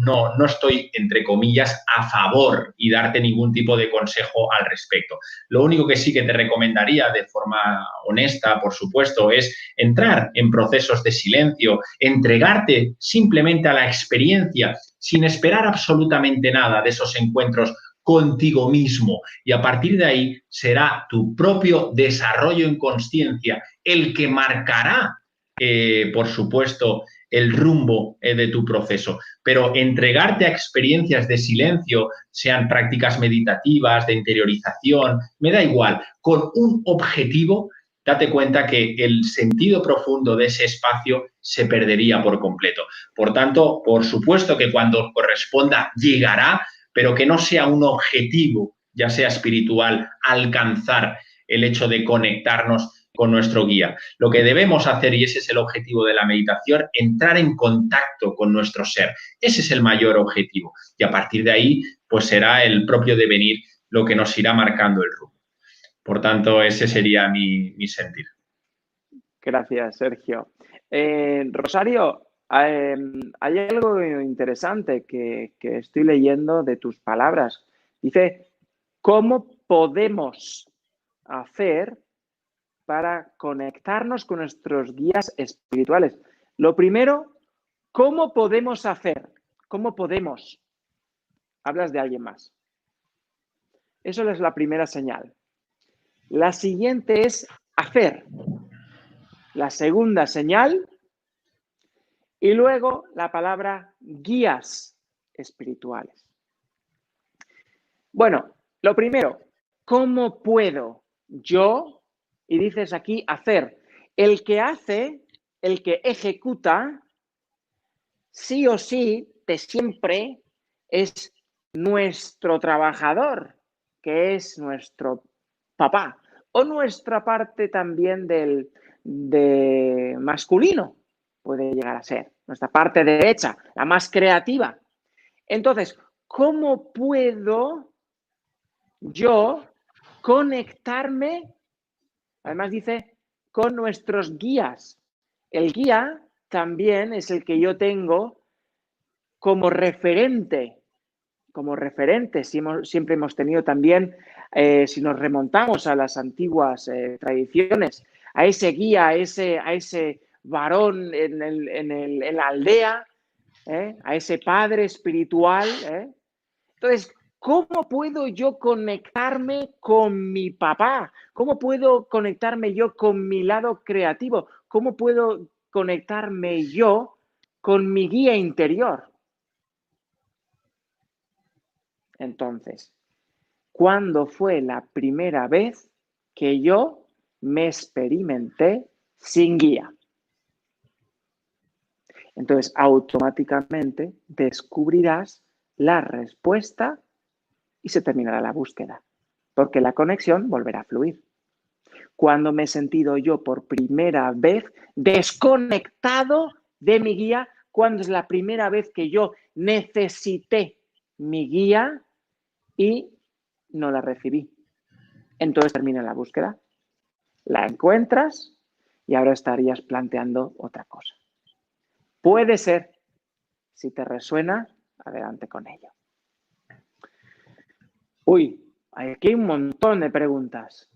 S2: no estoy, entre comillas, a favor y darte ningún tipo de consejo al respecto. Lo único que sí que te recomendaría de forma honesta, por supuesto, es entrar en procesos de silencio, entregarte simplemente a la experiencia sin esperar absolutamente nada de esos encuentros contigo mismo, y a partir de ahí será tu propio desarrollo en consciencia el que marcará, por supuesto, el rumbo de tu proceso. Pero entregarte a experiencias de silencio, sean prácticas meditativas, de interiorización, me da igual, con un objetivo, date cuenta que el sentido profundo de ese espacio se perdería por completo. Por tanto, por supuesto que cuando corresponda llegará, pero que no sea un objetivo, ya sea espiritual, alcanzar el hecho de conectarnos con nuestro guía. Lo que debemos hacer, y ese es el objetivo de la meditación, entrar en contacto con nuestro ser. Ese es el mayor objetivo. Y a partir de ahí, pues será el propio devenir lo que nos irá marcando el rumbo. Por tanto, ese sería mi sentir.
S1: Gracias, Sergio. Rosario, hay algo interesante que estoy leyendo de tus palabras. Dice, ¿cómo podemos hacer para conectarnos con nuestros guías espirituales? Lo primero, ¿cómo podemos hacer? ¿Cómo podemos? Hablas de alguien más. Eso es la primera señal. La siguiente es hacer. La segunda señal, y luego la palabra guías espirituales. Bueno, lo primero, ¿cómo puedo yo? Y dices aquí hacer. El que hace, el que ejecuta, sí o sí, de siempre, es nuestro trabajador, que es nuestro papá, o nuestra parte también de masculino, puede llegar a ser, nuestra parte derecha, la más creativa. Entonces, ¿cómo puedo yo conectarme? Además dice, con nuestros guías. El guía también es el que yo tengo como referente. Siempre hemos tenido también, si nos remontamos a las antiguas tradiciones, a ese guía, a ese varón en la aldea, a ese padre espiritual. Entonces, ¿cómo puedo yo conectarme con mi papá? ¿Cómo puedo conectarme yo con mi lado creativo? ¿Cómo puedo conectarme yo con mi guía interior? Entonces, ¿cuándo fue la primera vez que yo me experimenté sin guía? Entonces, automáticamente descubrirás la respuesta y se terminará la búsqueda, porque la conexión volverá a fluir. Cuando me he sentido yo por primera vez desconectado de mi guía, cuando es la primera vez que yo necesité mi guía y no la recibí. Entonces termina la búsqueda, la encuentras y ahora estarías planteando otra cosa. Puede ser, si te resuena, adelante con ello. Uy, Aquí hay un montón de preguntas.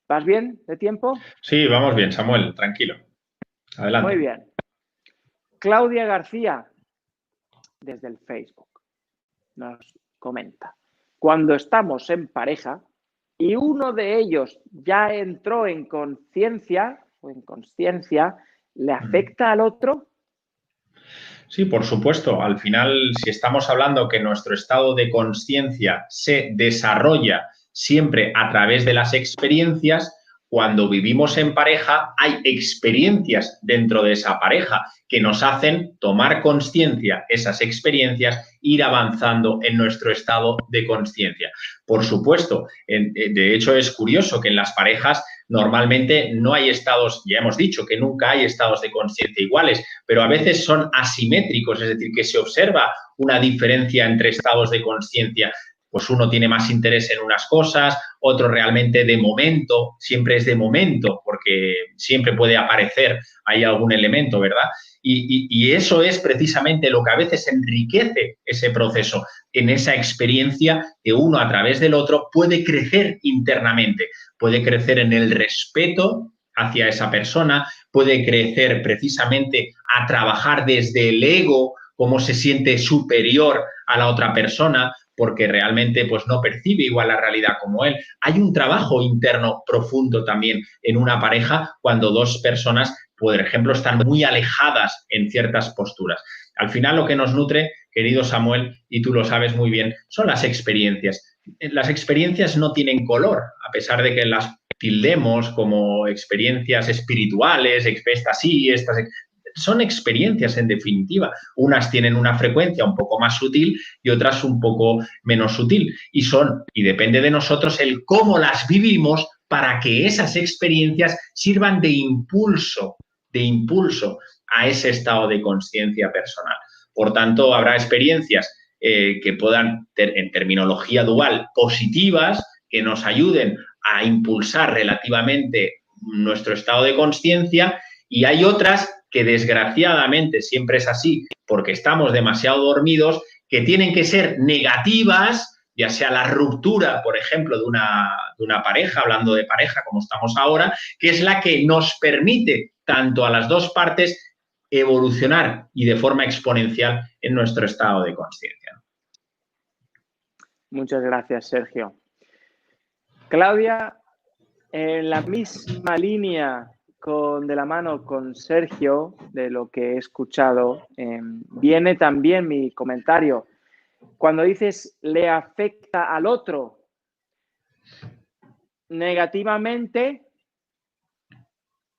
S1: ¿Vas bien de tiempo?
S2: Sí, vamos bien, Samuel, tranquilo. Adelante.
S1: Muy bien. Claudia García, desde el Facebook, nos comenta. Cuando estamos en pareja y uno de ellos ya entró en conciencia o en consciencia, ¿le afecta al otro?
S2: Sí, por supuesto. Al final, si estamos hablando que nuestro estado de conciencia se desarrolla siempre a través de las experiencias, cuando vivimos en pareja hay experiencias dentro de esa pareja que nos hacen tomar conciencia, esas experiencias, ir avanzando en nuestro estado de conciencia. Por supuesto, de hecho es curioso que en las parejas normalmente no hay estados, ya hemos dicho que nunca hay estados de conciencia iguales, pero a veces son asimétricos, es decir, que se observa una diferencia entre estados de conciencia. Pues uno tiene más interés en unas cosas, otro realmente de momento, siempre es de momento, porque siempre puede aparecer ahí algún elemento, ¿verdad? Y eso es precisamente lo que a veces enriquece ese proceso, en esa experiencia que uno a través del otro puede crecer internamente, puede crecer en el respeto hacia esa persona, puede crecer precisamente a trabajar desde el ego, cómo se siente superior a la otra persona, porque realmente pues, no percibe igual la realidad como él. Hay un trabajo interno profundo también en una pareja cuando dos personas, por ejemplo, están muy alejadas en ciertas posturas. Al final lo que nos nutre, querido Samuel, y tú lo sabes muy bien, son las experiencias. Las experiencias no tienen color, a pesar de que las tildemos como experiencias espirituales, estas sí, estas son experiencias en definitiva. Unas tienen una frecuencia un poco más sutil y otras un poco menos sutil. Y depende de nosotros el cómo las vivimos para que esas experiencias sirvan de impulso a ese estado de conciencia personal. Por tanto, habrá experiencias que puedan, en terminología dual, positivas, que nos ayuden a impulsar relativamente nuestro estado de conciencia, y hay otras que desgraciadamente siempre es así porque estamos demasiado dormidos, que tienen que ser negativas, ya sea la ruptura, por ejemplo, de una pareja, hablando de pareja como estamos ahora, que es la que nos permite tanto a las dos partes evolucionar y de forma exponencial en nuestro estado de conciencia.
S1: Muchas gracias, Sergio. Claudia, en la misma línea de la mano con Sergio, de lo que he escuchado, viene también mi comentario. Cuando dices le afecta al otro negativamente,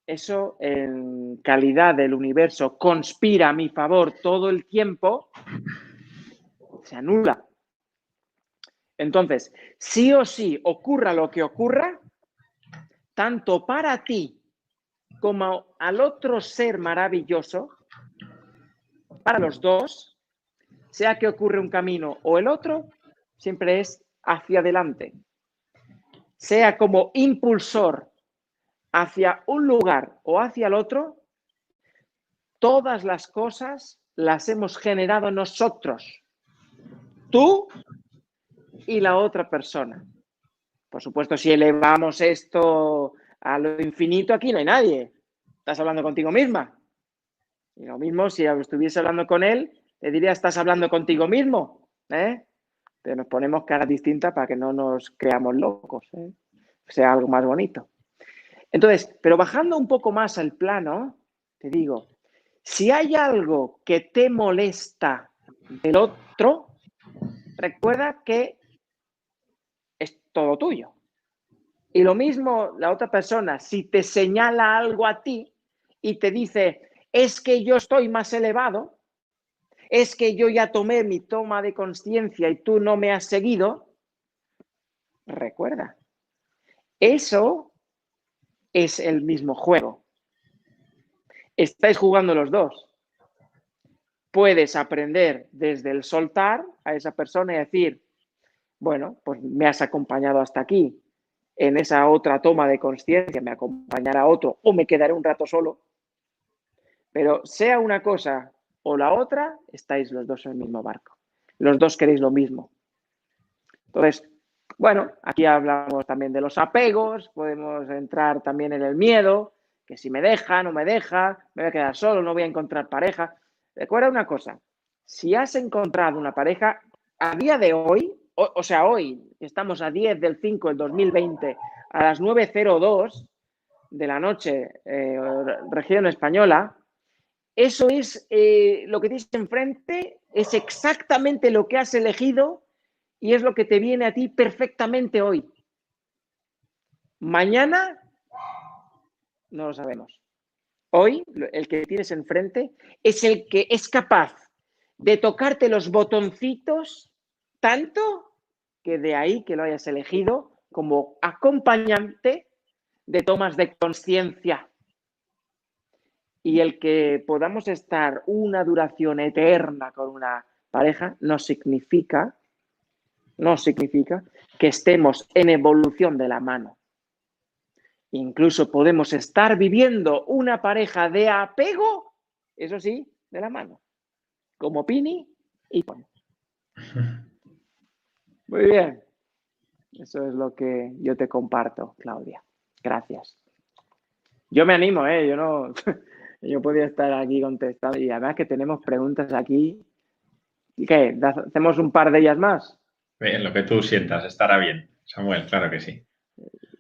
S1: eso en calidad del universo conspira a mi favor todo el tiempo, se anula. Entonces, sí o sí, ocurra lo que ocurra, tanto para ti como al otro ser maravilloso, para los dos, sea que ocurre un camino o el otro, siempre es hacia adelante. Sea como impulsor hacia un lugar o hacia el otro, todas las cosas las hemos generado nosotros, tú y la otra persona. Por supuesto, si elevamos esto a lo infinito, aquí no hay nadie. Estás hablando contigo misma. Y lo mismo, si estuviese hablando con él, le diría, estás hablando contigo mismo. Pero nos ponemos caras distintas para que no nos creamos locos. Sea algo más bonito. Entonces, pero bajando un poco más al plano, te digo, si hay algo que te molesta del otro, recuerda que es todo tuyo. Y lo mismo la otra persona, si te señala algo a ti y te dice, es que yo estoy más elevado, es que yo ya tomé mi toma de conciencia y tú no me has seguido, recuerda, eso es el mismo juego. Estáis jugando los dos. Puedes aprender desde el soltar a esa persona y decir, bueno, pues me has acompañado hasta aquí. En esa otra toma de conciencia me acompañará otro o me quedaré un rato solo. Pero sea una cosa o la otra, estáis los dos en el mismo barco. Los dos queréis lo mismo. Entonces, Bueno, aquí hablamos también de los apegos, podemos entrar también en el miedo, que si me deja, no me deja, me voy a quedar solo, no voy a encontrar pareja. Recuerda una cosa, si has encontrado una pareja, a día de hoy, o sea, hoy, estamos a 10 del 5 del 2020, a las 9:02 de la noche, región española, eso es lo que tienes enfrente, es exactamente lo que has elegido y es lo que te viene a ti perfectamente hoy. Mañana no lo sabemos. Hoy, el que tienes enfrente es el que es capaz de tocarte los botoncitos tanto que de ahí que lo hayas elegido como acompañante de tomas de conciencia. Y el que podamos estar una duración eterna con una pareja no significa que estemos en evolución de la mano. Incluso podemos estar viviendo una pareja de apego, eso sí, de la mano, como Pini y Pon. Muy bien. Eso es lo que yo te comparto, Claudia. Gracias. Yo me animo, yo no... Yo podría estar aquí contestando y además que tenemos preguntas aquí. ¿Y qué? ¿Hacemos un par de ellas más?
S2: Bien, lo que tú sientas, estará bien, Samuel, claro que sí.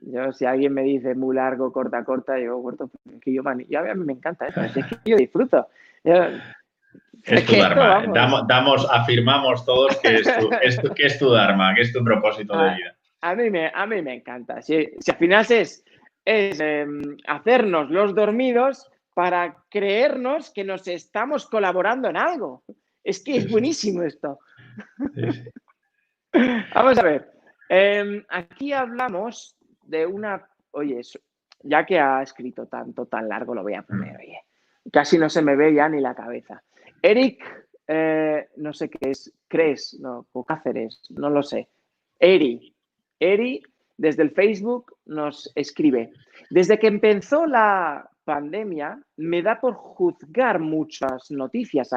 S1: Yo, si alguien me dice muy largo, corta, yo, bueno, es que a mí me encanta esto, es que yo disfruto.
S2: Es tu
S1: Que esto,
S2: Dharma.
S1: vamos.
S2: Afirmamos todos que es tu Dharma, que es tu propósito de vida.
S1: A mí me encanta. Si al final es hacernos los dormidos para creernos que nos estamos colaborando en algo. Es que es buenísimo esto.
S2: Sí.
S1: Vamos a ver. Aquí hablamos de una... Oye, ya que ha escrito tan largo, lo voy a poner, oye. Casi no se me ve ya ni la cabeza. Eric, no sé qué es, ¿crees? No, o Cáceres, no lo sé. Eri, desde el Facebook nos escribe. Desde que empezó la pandemia, me da por juzgar muchas noticias,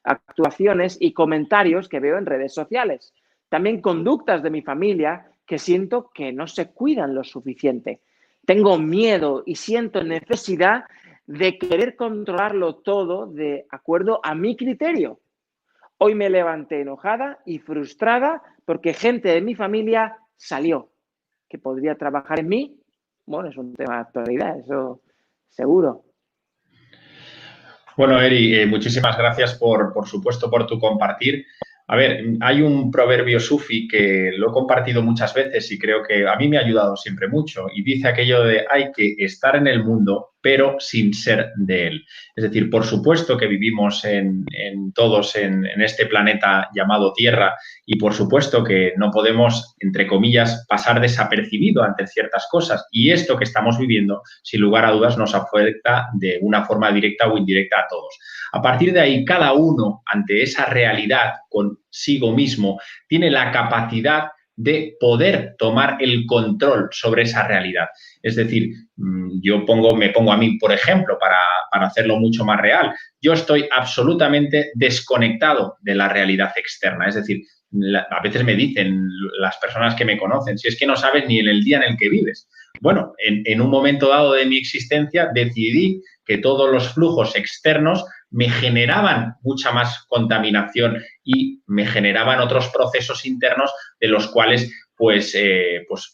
S1: actuaciones y comentarios que veo en redes sociales. También conductas de mi familia que siento que no se cuidan lo suficiente. Tengo miedo y siento necesidad de querer controlarlo todo de acuerdo a mi criterio. Hoy me levanté enojada y frustrada porque gente de mi familia salió. ¿Que podría trabajar en mí? Bueno, es un tema de actualidad, eso seguro.
S2: Bueno, Eri, muchísimas gracias por supuesto, por tu compartir. A ver, hay un proverbio sufi que lo he compartido muchas veces y creo que a mí me ha ayudado siempre mucho y dice aquello de hay que estar en el mundo, pero sin ser de él. Es decir, por supuesto que vivimos todos en este planeta llamado Tierra y por supuesto que no podemos, entre comillas, pasar desapercibido ante ciertas cosas. Y esto que estamos viviendo, sin lugar a dudas, nos afecta de una forma directa o indirecta a todos. A partir de ahí, cada uno, ante esa realidad consigo mismo, tiene la capacidad de poder tomar el control sobre esa realidad. Es decir, me pongo a mí, por ejemplo, para hacerlo mucho más real. Yo estoy absolutamente desconectado de la realidad externa. Es decir, a veces me dicen las personas que me conocen, si es que no sabes ni en el día en el que vives. Bueno, en un momento dado de mi existencia decidí que todos los flujos externos me generaban mucha más contaminación y me generaban otros procesos internos de los cuales, pues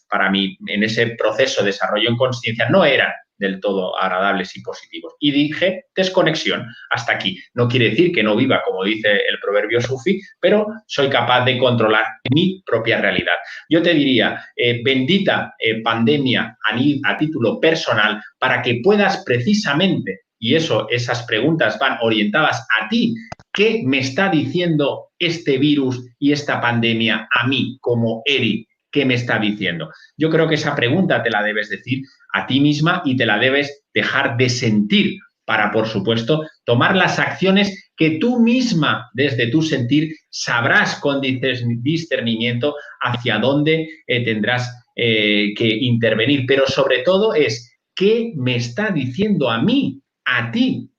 S2: para mí, en ese proceso de desarrollo en conciencia no eran del todo agradables y positivos. Y dije, desconexión, hasta aquí. No quiere decir que no viva, como dice el proverbio sufi, pero soy capaz de controlar mi propia realidad. Yo te diría, bendita pandemia a título personal, para que puedas precisamente, y esas preguntas van orientadas a ti, ¿qué me está diciendo este virus y esta pandemia a mí como Eri? ¿Qué me está diciendo? Yo creo que esa pregunta te la debes decir a ti misma y te la debes dejar de sentir para, por supuesto, tomar las acciones que tú misma, desde tu sentir, sabrás con discernimiento hacia dónde tendrás que intervenir. Pero sobre todo es, ¿qué me está diciendo a mí, a ti,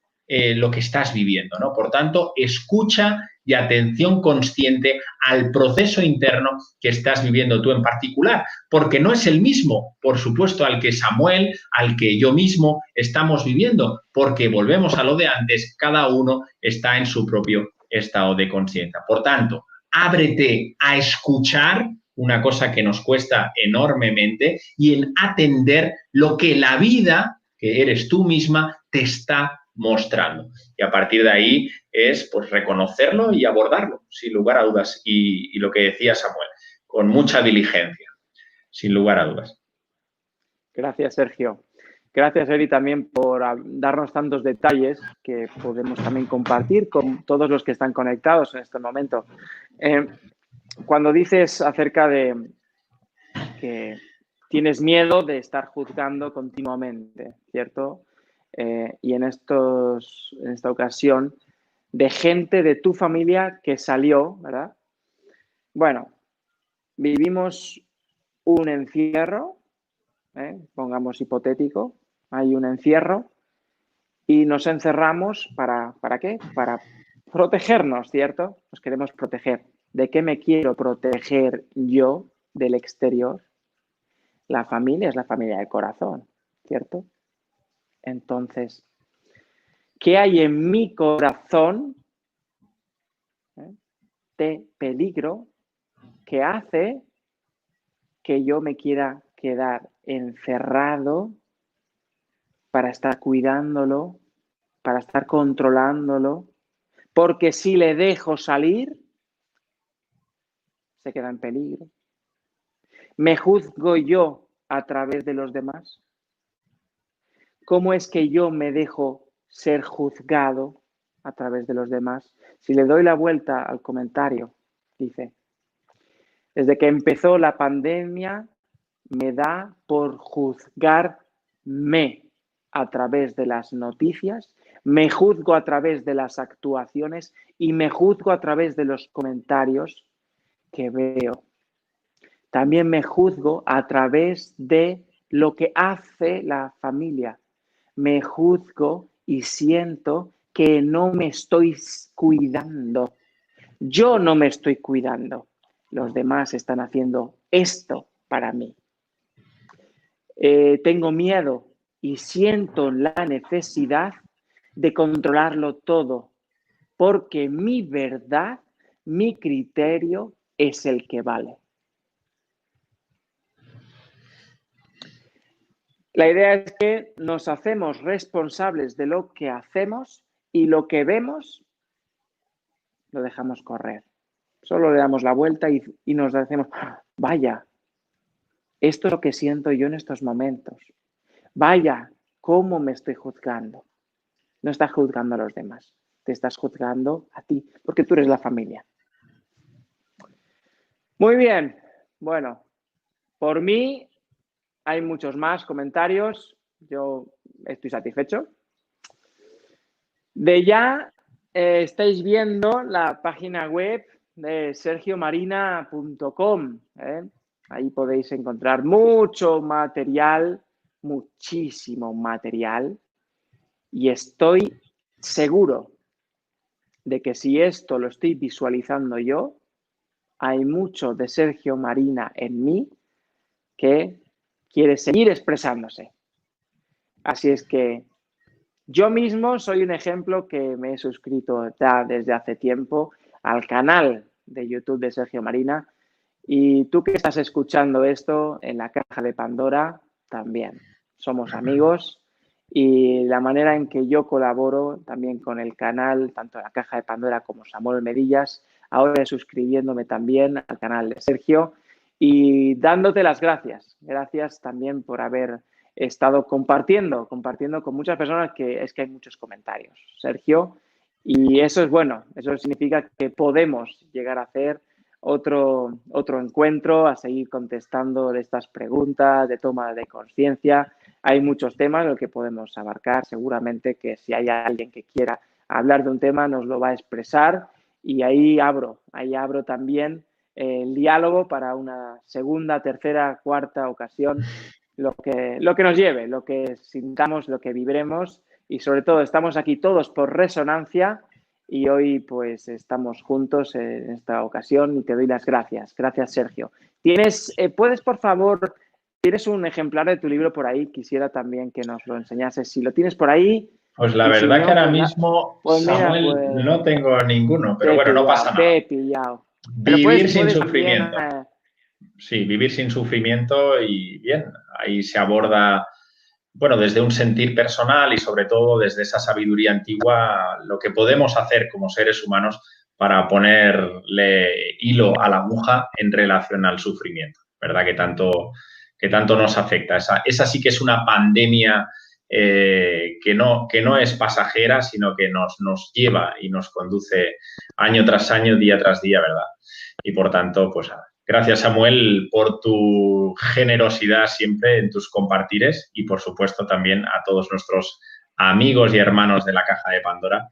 S2: lo que estás viviendo, ¿no? Por tanto, escucha y atención consciente al proceso interno que estás viviendo tú en particular, porque no es el mismo, por supuesto, al que Samuel, al que yo mismo estamos viviendo, porque volvemos a lo de antes, cada uno está en su propio estado de conciencia. Por tanto, ábrete a escuchar, una cosa que nos cuesta enormemente, y en atender lo que la vida, que eres tú misma, te está mostrando. Y a partir de ahí es pues reconocerlo y abordarlo, sin lugar a dudas. Y lo que decía Samuel, con mucha diligencia, sin lugar a dudas.
S1: Gracias, Sergio. Gracias, Eri, también por darnos tantos detalles que podemos también compartir con todos los que están conectados en este momento. Cuando dices acerca de que tienes miedo de estar juzgando continuamente, ¿cierto? Y en esta ocasión, de gente de tu familia que salió, ¿verdad? Bueno, vivimos un encierro, pongamos hipotético, hay un encierro y nos encerramos ¿para qué? Para protegernos, ¿cierto? Nos queremos proteger. ¿De qué me quiero proteger yo del exterior? La familia es la familia del corazón, ¿cierto? Entonces, ¿qué hay en mi corazón de peligro que hace que yo me quiera quedar encerrado para estar cuidándolo, para estar controlándolo? Porque si le dejo salir, se queda en peligro. ¿Me juzgo yo a través de los demás? ¿Cómo es que yo me dejo ser juzgado a través de los demás? Si le doy la vuelta al comentario, dice, desde que empezó la pandemia me da por juzgarme a través de las noticias, me juzgo a través de las actuaciones y me juzgo a través de los comentarios que veo. También me juzgo a través de lo que hace la familia. Me juzgo y siento que no me estoy cuidando. Yo no me estoy cuidando. Los demás están haciendo esto para mí. Tengo miedo y siento la necesidad de controlarlo todo, porque mi verdad, mi criterio es el que vale. La idea es que nos hacemos responsables de lo que hacemos y lo que vemos lo dejamos correr. Solo le damos la vuelta y nos decimos, vaya, esto es lo que siento yo en estos momentos. Vaya, cómo me estoy juzgando. No estás juzgando a los demás, te estás juzgando a ti, porque tú eres la familia. Muy bien, bueno, por mí hay muchos más comentarios. Yo estoy satisfecho. De ya estáis viendo la página web de sergiomarina.com. Ahí podéis encontrar mucho material, muchísimo material. Y estoy seguro de que si esto lo estoy visualizando yo, hay mucho de Sergio Marina en mí que quiere seguir expresándose. Así es que yo mismo soy un ejemplo que me he suscrito ya desde hace tiempo al canal de YouTube de Sergio Marina, y tú que estás escuchando esto en la caja de Pandora también. Somos amigos y la manera en que yo colaboro también con el canal, tanto en la caja de Pandora como Samuel Medillas, ahora suscribiéndome también al canal de Sergio y dándote las gracias. Gracias también por haber estado compartiendo con muchas personas, que es que hay muchos comentarios, Sergio, y eso es bueno. Eso significa que podemos llegar a hacer otro encuentro, a seguir contestando de estas preguntas de toma de conciencia. Hay muchos temas en los que podemos abarcar. Seguramente que si hay alguien que quiera hablar de un tema nos lo va a expresar, y ahí abro también el diálogo para una segunda, tercera, cuarta ocasión, lo que nos lleve, lo que sintamos, lo que vibremos, y sobre todo estamos aquí todos por resonancia y hoy pues estamos juntos en esta ocasión y te doy las gracias. Gracias, Sergio. ¿Puedes, por favor, tienes un ejemplar de tu libro por ahí? Quisiera también que nos lo enseñases. Si lo tienes por ahí.
S2: Pues la
S1: Y si
S2: verdad que
S1: no,
S2: ahora
S1: pues,
S2: mismo,
S1: pues mira,
S2: Samuel,
S1: pues
S2: no tengo ninguno, pero
S1: te he
S2: bueno, no
S1: pillado,
S2: pasa nada.
S1: te he pillado. Pero
S2: Vivir sin
S1: puedes también...
S2: sufrimiento. Sí, vivir sin sufrimiento y bien, ahí se aborda, bueno, desde un sentir personal y sobre todo desde esa sabiduría antigua, lo que podemos hacer como seres humanos para ponerle hilo a la aguja en relación al sufrimiento, ¿verdad? Que tanto nos afecta. Esa sí que es una pandemia que no es pasajera, sino que nos lleva y nos conduce año tras año, día tras día, ¿verdad? Y por tanto, pues gracias, Samuel, por tu generosidad siempre en tus compartires y, por supuesto, también a todos nuestros amigos y hermanos de la Caja de Pandora.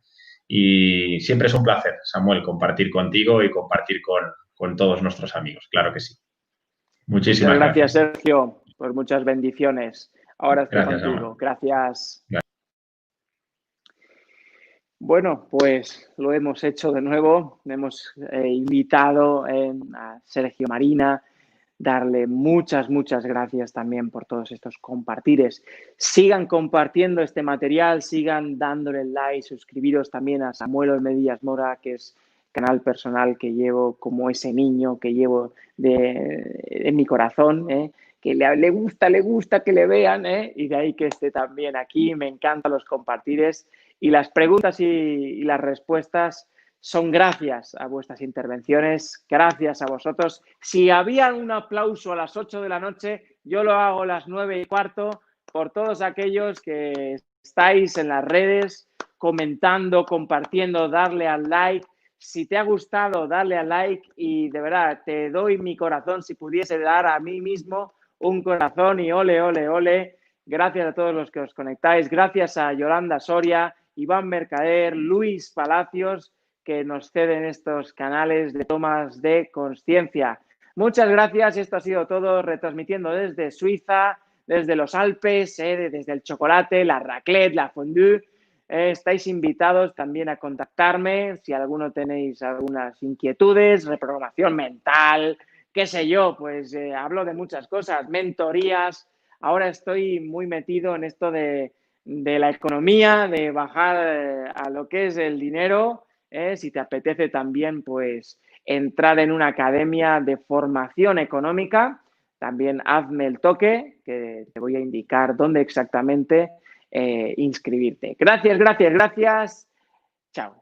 S2: Y siempre es un placer, Samuel, compartir contigo y compartir con todos nuestros amigos. Claro que sí.
S1: Muchas
S2: Muchísimas
S1: gracias,
S2: gracias.
S1: Sergio, por muchas bendiciones. Ahora estoy
S2: Gracias, Samuel.
S1: contigo. Gracias.
S2: Gracias.
S1: Bueno, pues lo hemos hecho de nuevo. Hemos invitado a Sergio Marina. Darle muchas gracias también por todos estos compartires. Sigan compartiendo este material, sigan dándole like, suscribiros también a Samuel Olmedillas Mora, que es canal personal que llevo como ese niño que llevo en mi corazón, que le gusta que le vean, y de ahí que esté también aquí. Me encantan los compartires y las preguntas y las respuestas son gracias a vuestras intervenciones, gracias a vosotros. Si había un aplauso a las 8 de la noche, yo lo hago a las 9:15 por todos aquellos que estáis en las redes comentando, compartiendo, darle al like. Si te ha gustado, darle al like y de verdad te doy mi corazón si pudiese dar a mí mismo un corazón y ole, ole, ole. Gracias a todos los que os conectáis. Gracias a Yolanda Soria, Iván Mercader, Luis Palacios, que nos ceden estos canales de tomas de conciencia. Muchas gracias. Esto ha sido todo, retransmitiendo desde Suiza, desde los Alpes, desde el chocolate, la raclette, la fondue. Estáis invitados también a contactarme si alguno tenéis algunas inquietudes, reprogramación mental, qué sé yo, pues hablo de muchas cosas, mentorías. Ahora estoy muy metido en esto de la economía, de bajar a lo que es el dinero. Si te apetece también, pues entrar en una academia de formación económica, también hazme el toque, que te voy a indicar dónde exactamente inscribirte. Gracias. Chao.